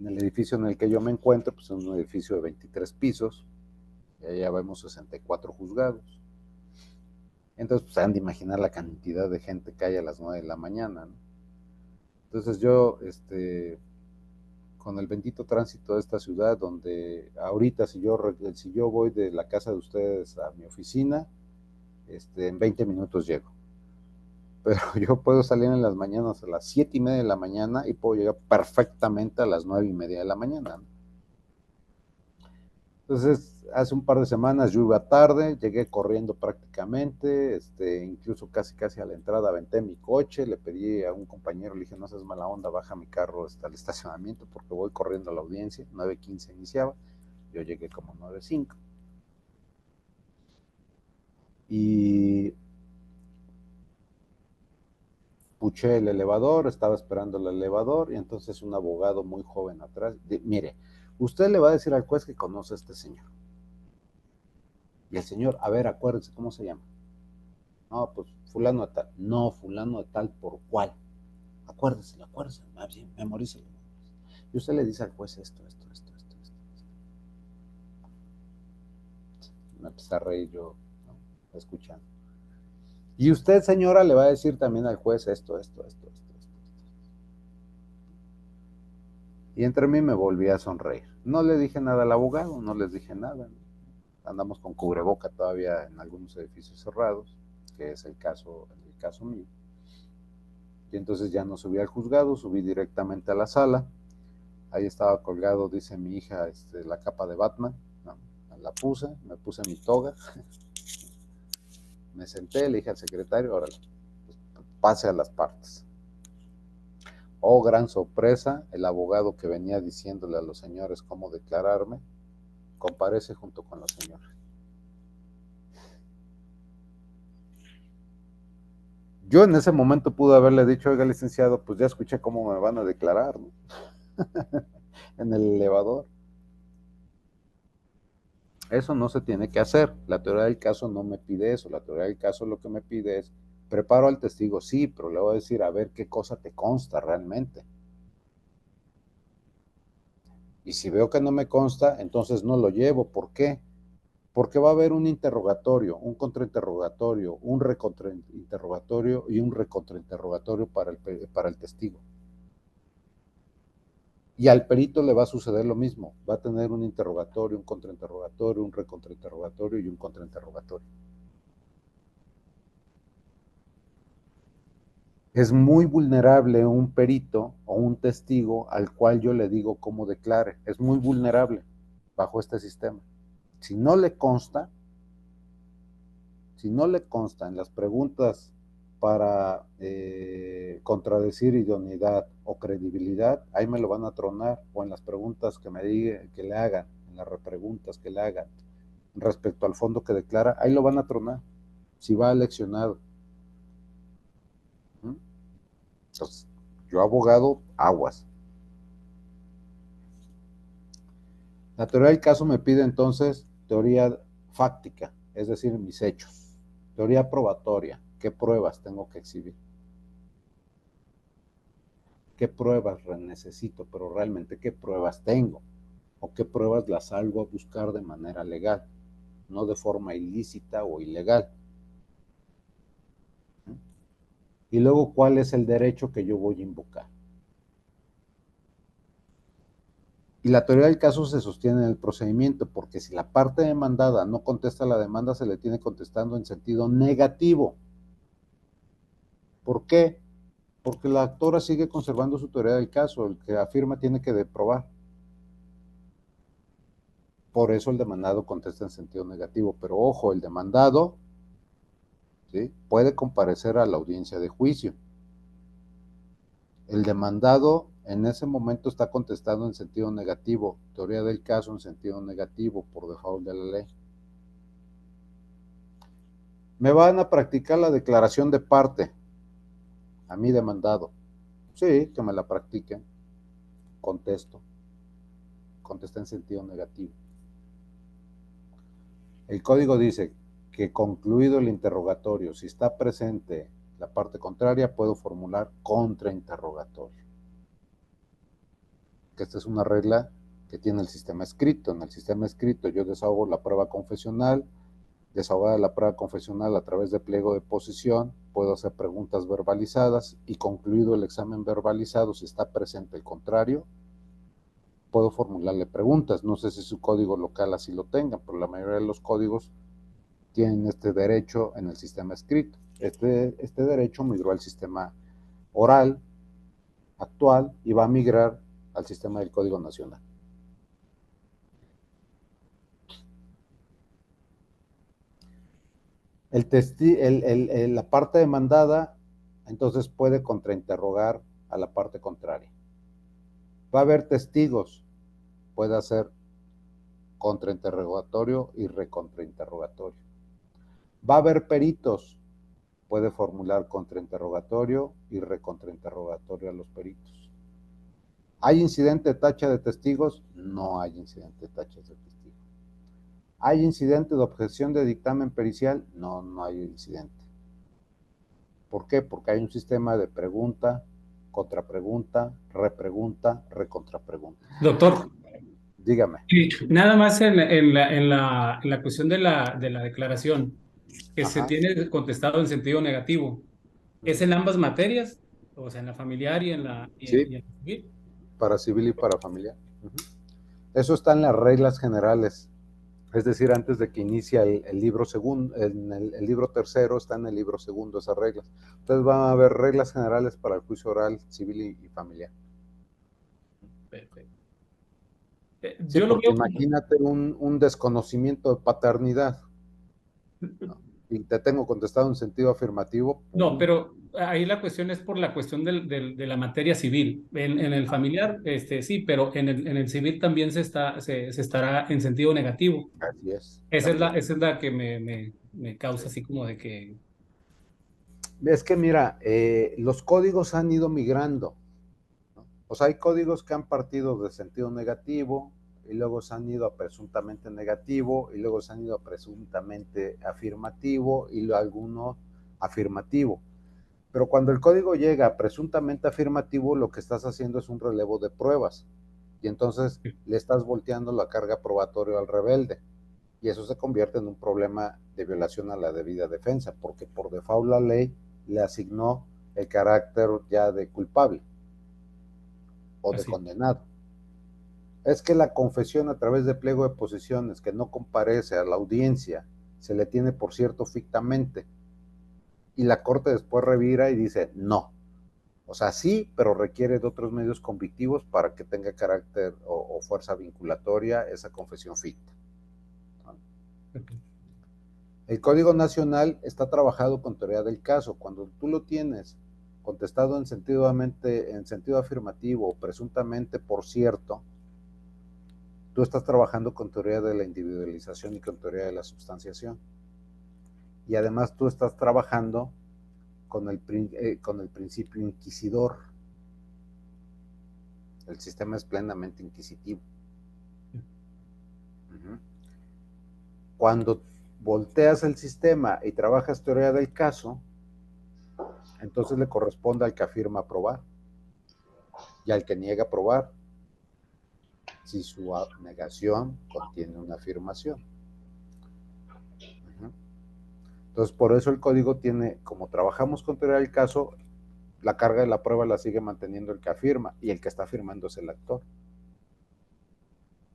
En el edificio en el que yo me encuentro, pues es un edificio de 23 pisos, y allá vemos 64 juzgados. Entonces, pues han de imaginar la cantidad de gente que hay a las 9 de la mañana, ¿no? Entonces yo, con el bendito tránsito de esta ciudad, donde ahorita si yo voy de la casa de ustedes a mi oficina, en 20 minutos llego. Pero yo puedo salir en las mañanas a las 7:30 de la mañana y puedo llegar perfectamente a las 9:30 de la mañana, ¿no? Entonces, hace un par de semanas yo iba tarde, llegué corriendo prácticamente, incluso casi a la entrada aventé mi coche, le pedí a un compañero, le dije, no seas mala onda, baja mi carro hasta el estacionamiento porque voy corriendo a la audiencia, 9:15 iniciaba, yo llegué como 9:05. Y puché el elevador, estaba esperando el elevador y entonces un abogado muy joven atrás, mire, usted le va a decir al juez que conoce a este señor. Y el señor, a ver, acuérdese, ¿cómo se llama? No, pues fulano de tal. No, fulano de tal, ¿por cuál? Acuérdese, memorícelo. Y usted le dice al juez esto. Me empecé a reír yo, ¿no? Escuchando. Y usted, señora, le va a decir también al juez esto. Y entre mí me volví a sonreír. No le dije nada al abogado, no les dije nada. Andamos con cubreboca todavía en algunos edificios cerrados, que es el caso mío. Y entonces ya no subí al juzgado, subí directamente a la sala. Ahí estaba colgado, dice mi hija, la capa de Batman, ¿no? La puse, me puse mi toga, me senté, le dije al secretario, órale, pues, pase a las partes. Oh, gran sorpresa, el abogado que venía diciéndole a los señores cómo declararme, comparece junto con los señores. Yo en ese momento pude haberle dicho, oiga, licenciado, pues ya escuché cómo me van a declarar, ¿no? En el elevador. Eso no se tiene que hacer. La teoría del caso no me pide eso. La teoría del caso lo que me pide es, preparo al testigo, sí, pero le voy a decir, a ver qué cosa te consta realmente. Y si veo que no me consta, entonces no lo llevo. ¿Por qué? Porque va a haber un interrogatorio, un contrainterrogatorio, un recontrainterrogatorio y un recontrainterrogatorio para el testigo. Y al perito le va a suceder lo mismo. Va a tener un interrogatorio, un contrainterrogatorio, un recontrainterrogatorio y un contrainterrogatorio. Es muy vulnerable un perito o un testigo al cual yo le digo cómo declare. Es muy vulnerable bajo este sistema. Si no le consta en las preguntas para contradecir idoneidad o credibilidad, ahí me lo van a tronar, o en las preguntas que le hagan, en las repreguntas que le hagan respecto al fondo que declara, ahí lo van a tronar, si va aleccionado. Entonces, yo abogado, aguas. La teoría del caso me pide entonces teoría fáctica, es decir, mis hechos. Teoría probatoria, ¿qué pruebas tengo que exhibir? ¿Qué pruebas necesito? Pero realmente, ¿qué pruebas tengo? ¿O qué pruebas las salgo a buscar de manera legal? No de forma ilícita o ilegal. Y luego, ¿cuál es el derecho que yo voy a invocar? Y la teoría del caso se sostiene en el procedimiento, porque si la parte demandada no contesta la demanda, se le tiene contestando en sentido negativo. ¿Por qué? Porque la actora sigue conservando su teoría del caso, el que afirma tiene que probar. Por eso el demandado contesta en sentido negativo, pero ojo, el demandado, ¿sí?, puede comparecer a la audiencia de juicio. El demandado En ese momento está contestando en sentido negativo, teoría del caso en sentido negativo por default de la ley. Me van a practicar la declaración de parte, a mí demandado. Sí, que me la practiquen. Contesto. Contesté en sentido negativo. El código dice que concluido el interrogatorio, si está presente la parte contraria, puedo formular contrainterrogatorio. Que esta es una regla que tiene el sistema escrito. En el sistema escrito yo desahogo la prueba confesional, desahogada la prueba confesional a través de pliego de posición, puedo hacer preguntas verbalizadas y concluido el examen verbalizado, si está presente el contrario, puedo formularle preguntas. No sé si su código local así lo tenga, pero la mayoría de los códigos tienen este derecho en el sistema escrito. Este derecho migró al sistema oral actual y va a migrar al sistema del Código Nacional. La parte demandada entonces puede contrainterrogar a la parte contraria. Va a haber testigos, puede hacer contrainterrogatorio y recontrainterrogatorio. Va a haber peritos, puede formular contrainterrogatorio y recontrainterrogatorio a los peritos. ¿Hay incidente de tacha de testigos? No hay incidente de tachas de testigos. ¿Hay incidente de objeción de dictamen pericial? No, no hay incidente. ¿Por qué? Porque hay un sistema de pregunta, contrapregunta, repregunta, recontrapregunta. Doctor, Dígame. sí, nada más en la cuestión de la declaración, que se Ajá. tiene contestado en sentido negativo, ¿es en ambas materias? O sea, en la familiar y en la Sí, civil. para civil y para familiar. Eso está en las reglas generales. Es decir, antes de que inicie el libro segundo, el libro tercero está en el libro segundo esas reglas. Entonces van a haber reglas generales para el juicio oral, civil y familiar. Perfecto. Sí, Yo lo porque veo como... imagínate un desconocimiento de paternidad, ¿no? Y te tengo contestado en sentido afirmativo. No, pero ahí la cuestión es por la cuestión de la materia civil. En el familiar, sí, pero en el civil también se estará en sentido negativo. Así es. Esa es la que me causa así como de que... Es que mira, los códigos han ido migrando, ¿no? O sea, hay códigos que han partido de sentido negativo y luego se han ido a presuntamente negativo y luego se han ido a presuntamente afirmativo y luego alguno afirmativo. Pero cuando el código llega a presuntamente afirmativo, lo que estás haciendo es un relevo de pruebas y entonces le estás volteando la carga probatoria al rebelde y eso se convierte en un problema de violación a la debida defensa, porque por default la ley le asignó el carácter ya de culpable o de Así. condenado. Es que la confesión a través de pliego de posiciones que no comparece a la audiencia se le tiene por cierto fictamente y la corte después revira y dice no. O sea, sí, pero requiere de otros medios convictivos para que tenga carácter o fuerza vinculatoria esa confesión ficta. Okay. El Código Nacional está trabajado con teoría del caso. Cuando tú lo tienes contestado en sentido afirmativo o presuntamente por cierto, tú estás trabajando con teoría de la individualización y con teoría de la substanciación. Y además tú estás trabajando con el principio inquisidor. El sistema es plenamente inquisitivo. Cuando volteas el sistema y trabajas teoría del caso, entonces le corresponde al que afirma aprobar y al que niega aprobar, si su negación contiene una afirmación. Entonces, por eso el código tiene, como trabajamos con teoría del caso, la carga de la prueba la sigue manteniendo el que afirma y el que está afirmando es el actor.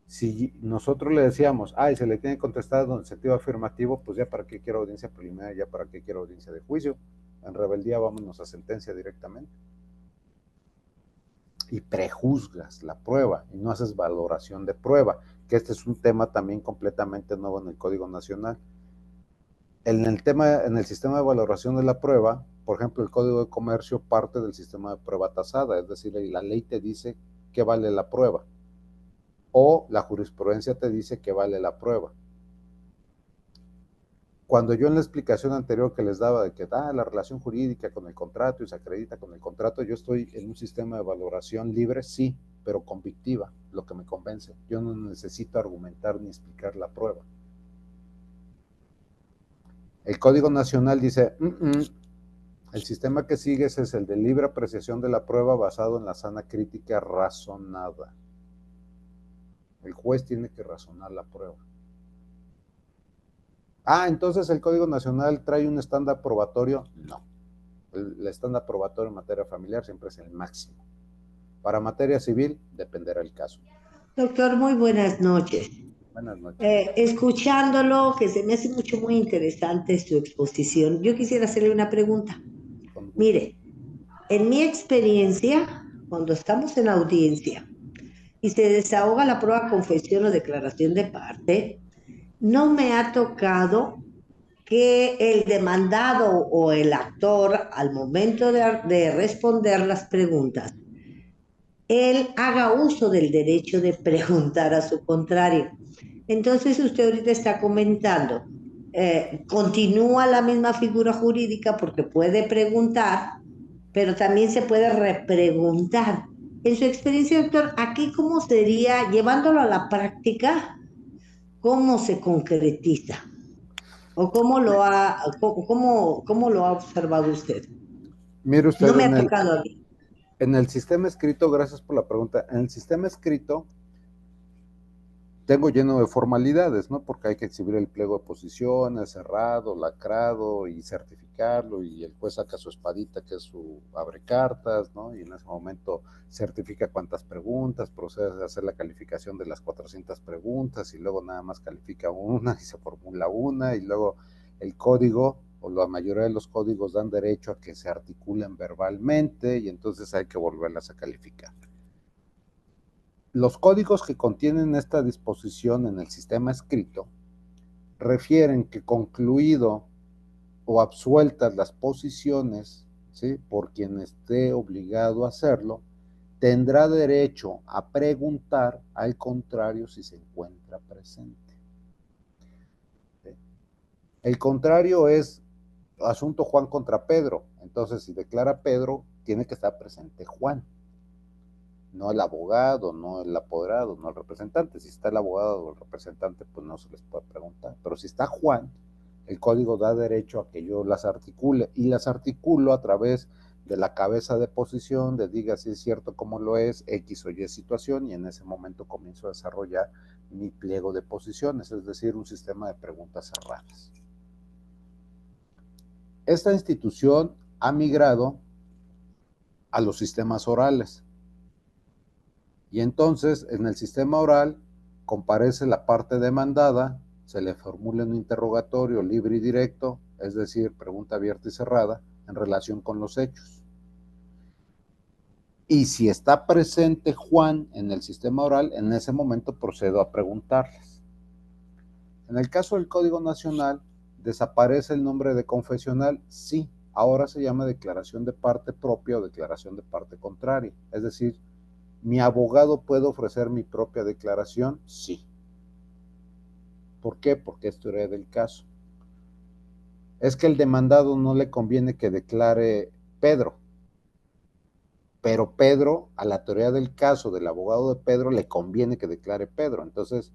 Si nosotros le decíamos, se le tiene contestado en sentido afirmativo, pues ya para qué quiero audiencia preliminar, ya para qué quiero audiencia de juicio. En rebeldía vámonos a sentencia directamente. Y prejuzgas la prueba y no haces valoración de prueba, que este es un tema también completamente nuevo en el Código Nacional. En el sistema de valoración de la prueba, por ejemplo, el Código de Comercio parte del sistema de prueba tasada, es decir, la ley te dice qué vale la prueba, o la jurisprudencia te dice qué vale la prueba. Cuando yo en la explicación anterior que les daba de que la relación jurídica con el contrato y se acredita con el contrato, yo estoy en un sistema de valoración libre, sí, pero convictiva, lo que me convence. Yo no necesito argumentar ni explicar la prueba. El Código Nacional dice, el sistema que sigues es el de libre apreciación de la prueba basado en la sana crítica razonada. El juez tiene que razonar la prueba. Entonces el Código Nacional trae un estándar probatorio. No. El estándar probatorio en materia familiar siempre es el máximo. Para materia civil, dependerá el caso. Doctor, muy buenas noches. Buenas noches. Escuchándolo, que se me hace muy interesante su exposición, yo quisiera hacerle una pregunta. Mire, en mi experiencia, cuando estamos en audiencia y se desahoga la prueba, confesión o declaración de parte, no me ha tocado que el demandado o el actor, al momento de responder las preguntas, él haga uso del derecho de preguntar a su contrario. Entonces usted ahorita está comentando, continúa la misma figura jurídica porque puede preguntar, pero también se puede repreguntar. En su experiencia, doctor, aquí cómo sería, llevándolo a la práctica, cómo se concretiza o cómo lo ha observado usted. Mire usted, No me ha tocado a mí. En el sistema escrito, gracias por la pregunta, en el sistema escrito tengo lleno de formalidades, ¿no? Porque hay que exhibir el pliego de posiciones, cerrado, lacrado y certificarlo, y el juez saca su espadita, que es su abrecartas, ¿no? Y en ese momento certifica cuántas preguntas, procede a hacer la calificación de las 400 preguntas, y luego nada más califica una y se formula una, y luego el código, o la mayoría de los códigos dan derecho a que se articulen verbalmente, y entonces hay que volverlas a calificar. Los códigos que contienen esta disposición en el sistema escrito refieren que concluido o absueltas las posiciones, ¿sí?, por quien esté obligado a hacerlo, tendrá derecho a preguntar al contrario si se encuentra presente. ¿Sí? El contrario es asunto Juan contra Pedro. Entonces, si declara Pedro, tiene que estar presente Juan. No el abogado, no el apoderado, no el representante. Si está el abogado o el representante, pues no se les puede preguntar. Pero si está Juan, el código da derecho a que yo las articule, y las articulo a través de la cabeza de posición, de diga si es cierto como lo es, X o Y situación, y en ese momento comienzo a desarrollar mi pliego de posiciones, es decir, un sistema de preguntas cerradas. Esta institución ha migrado a los sistemas orales. Y entonces, en el sistema oral, comparece la parte demandada, se le formula un interrogatorio libre y directo, es decir, pregunta abierta y cerrada, en relación con los hechos. Y si está presente Juan en el sistema oral, en ese momento procedo a preguntarles. En el caso del Código Nacional, ¿desaparece el nombre de confesional? Sí, ahora se llama declaración de parte propia o declaración de parte contraria, es decir, ¿mi abogado puede ofrecer mi propia declaración? Sí. ¿Por qué? Porque es teoría del caso. Es que el demandado no le conviene que declare Pedro, pero Pedro, a la teoría del caso del abogado de Pedro, le conviene que declare Pedro. Entonces,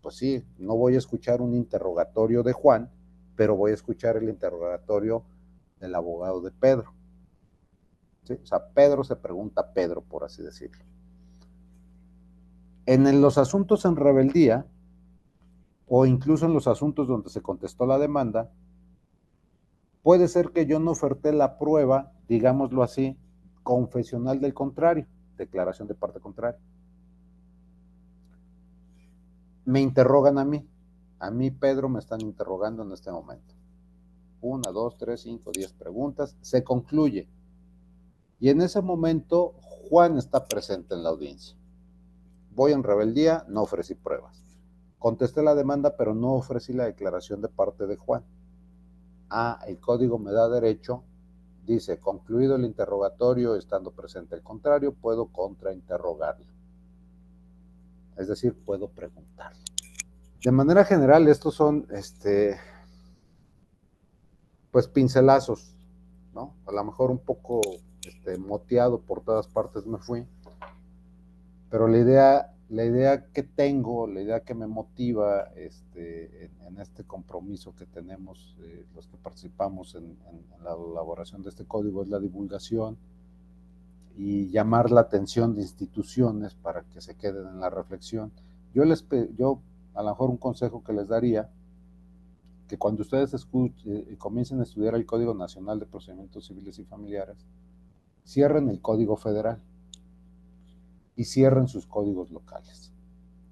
pues sí, no voy a escuchar un interrogatorio de Juan, pero voy a escuchar el interrogatorio del abogado de Pedro. ¿Sí? O sea, Pedro se pregunta a Pedro, por así decirlo. En los asuntos en rebeldía, o incluso en los asuntos donde se contestó la demanda, puede ser que yo no oferté la prueba, digámoslo así, confesional del contrario, declaración de parte contraria. Me interrogan a mí Pedro me están interrogando en este momento. 1, 2, 3, 5, 10 preguntas, se concluye. Y en ese momento Juan está presente en la audiencia. Voy en rebeldía, no ofrecí pruebas. Contesté la demanda, pero no ofrecí la declaración de parte de Juan. el código me da derecho, dice, concluido el interrogatorio, estando presente el contrario, puedo contrainterrogarlo. Es decir, puedo preguntarle. De manera general, estos son, pues, pincelazos, ¿no? A lo mejor un poco moteado por todas partes me fui, pero la idea que tengo, la idea que me motiva en este compromiso que tenemos los que participamos en la elaboración de este código es la divulgación y llamar la atención de instituciones para que se queden en la reflexión. Yo a lo mejor un consejo que les daría, que cuando ustedes comiencen a estudiar el Código Nacional de Procedimientos Civiles y Familiares, cierren el Código Federal y cierren sus códigos locales,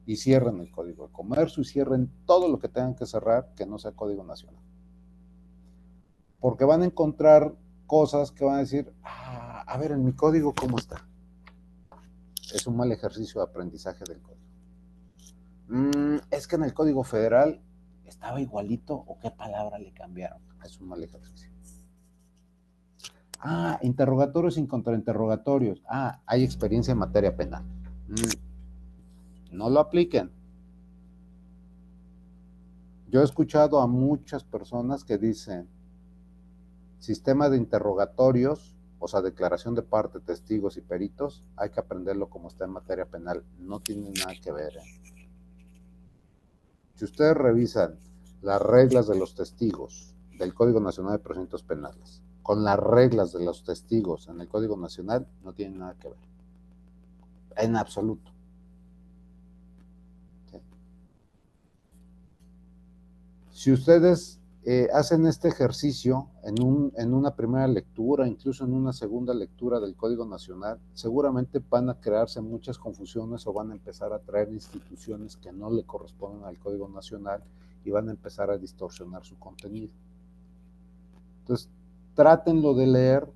y cierren el Código de Comercio, y cierren todo lo que tengan que cerrar que no sea Código Nacional. Porque van a encontrar cosas que van a decir, a ver, en mi código, ¿cómo está? Es un mal ejercicio de aprendizaje del código. Es que en el Código Federal estaba igualito, o qué palabra le cambiaron. Es un mal ejercicio. Interrogatorios sin contrainterrogatorios. Hay experiencia en materia penal. No lo apliquen. Yo he escuchado a muchas personas que dicen, sistema de interrogatorios, o sea, declaración de parte, testigos y peritos, hay que aprenderlo como está en materia penal. No tiene nada que ver. Si ustedes revisan las reglas de los testigos del Código Nacional de Procedimientos Penales con las reglas de los testigos en el Código Nacional, no tienen nada que ver. En absoluto. ¿Sí? Si ustedes hacen este ejercicio en una primera lectura, incluso en una segunda lectura del Código Nacional, seguramente van a crearse muchas confusiones o van a empezar a traer instituciones que no le corresponden al Código Nacional y van a empezar a distorsionar su contenido. Entonces, trátenlo de leer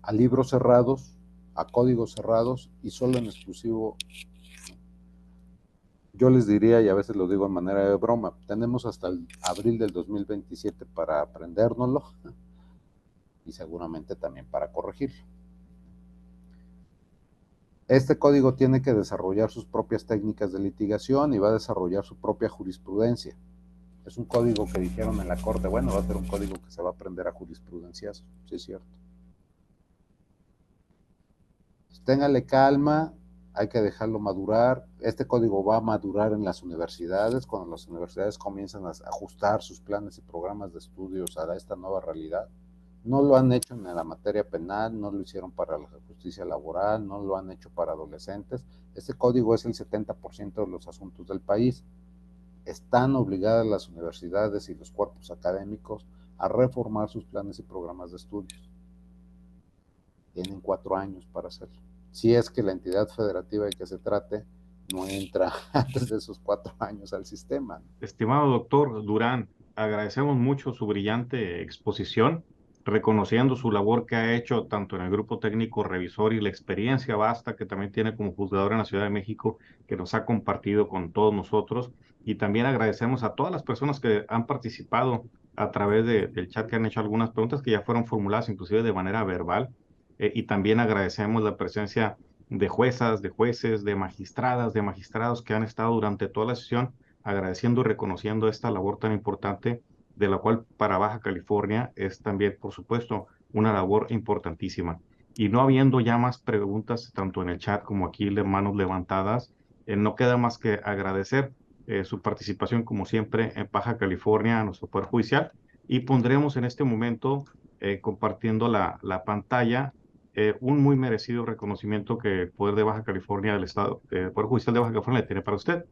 a libros cerrados, a códigos cerrados y solo en exclusivo. Yo les diría, y a veces lo digo en manera de broma, tenemos hasta el abril del 2027 para aprendérnoslo y seguramente también para corregirlo. Este código tiene que desarrollar sus propias técnicas de litigación y va a desarrollar su propia jurisprudencia. Es un código que dijeron en la corte, bueno, va a ser un código que se va a aprender a jurisprudencias, sí es cierto. Téngale calma, hay que dejarlo madurar. Este código va a madurar en las universidades, cuando las universidades comienzan a ajustar sus planes y programas de estudios a esta nueva realidad. No lo han hecho en la materia penal, no lo hicieron para la justicia laboral, no lo han hecho para adolescentes. Este código es el 70% de los asuntos del país. Están obligadas las universidades y los cuerpos académicos a reformar sus planes y programas de estudios. Tienen 4 años para hacerlo. Si es que la entidad federativa de que se trate no entra antes de esos 4 años al sistema. Estimado doctor Durán, agradecemos mucho su brillante exposición, reconociendo su labor que ha hecho tanto en el grupo técnico revisor y la experiencia vasta que también tiene como juzgador en la Ciudad de México, que nos ha compartido con todos nosotros. Y también agradecemos a todas las personas que han participado a través del chat, que han hecho algunas preguntas que ya fueron formuladas inclusive de manera verbal. Y también agradecemos la presencia de juezas, de jueces, de magistradas, de magistrados que han estado durante toda la sesión agradeciendo y reconociendo esta labor tan importante, de la cual para Baja California es también, por supuesto, una labor importantísima. Y no habiendo ya más preguntas, tanto en el chat como aquí de manos levantadas, no queda más que agradecer su participación, como siempre, en Baja California, a nuestro Poder Judicial, y pondremos en este momento, compartiendo la pantalla, un muy merecido reconocimiento que el Poder de Baja California del Estado, el Poder Judicial de Baja California le tiene para usted,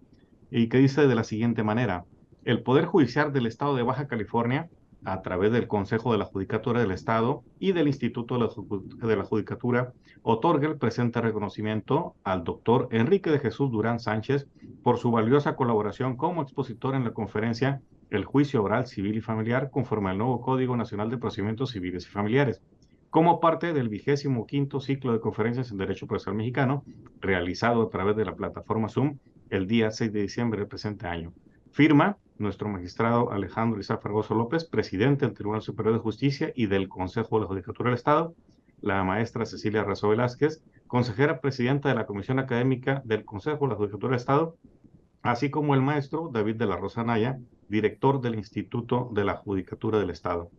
y que dice de la siguiente manera: el Poder Judicial del Estado de Baja California, a través del Consejo de la Judicatura del Estado y del Instituto de la Judicatura, otorga el presente reconocimiento al doctor Enrique de Jesús Durán Sánchez por su valiosa colaboración como expositor en la conferencia El Juicio Oral Civil y Familiar conforme al nuevo Código Nacional de Procedimientos Civiles y Familiares, como parte del 25º ciclo de conferencias en Derecho Procesal Mexicano, realizado a través de la plataforma Zoom el día 6 de diciembre del presente año. Firma nuestro magistrado Alejandro Izar Fragoso López, presidente del Tribunal Superior de Justicia y del Consejo de la Judicatura del Estado, la maestra Cecilia Razo Velázquez, consejera presidenta de la Comisión Académica del Consejo de la Judicatura del Estado, así como el maestro David de la Rosa Naya, director del Instituto de la Judicatura del Estado.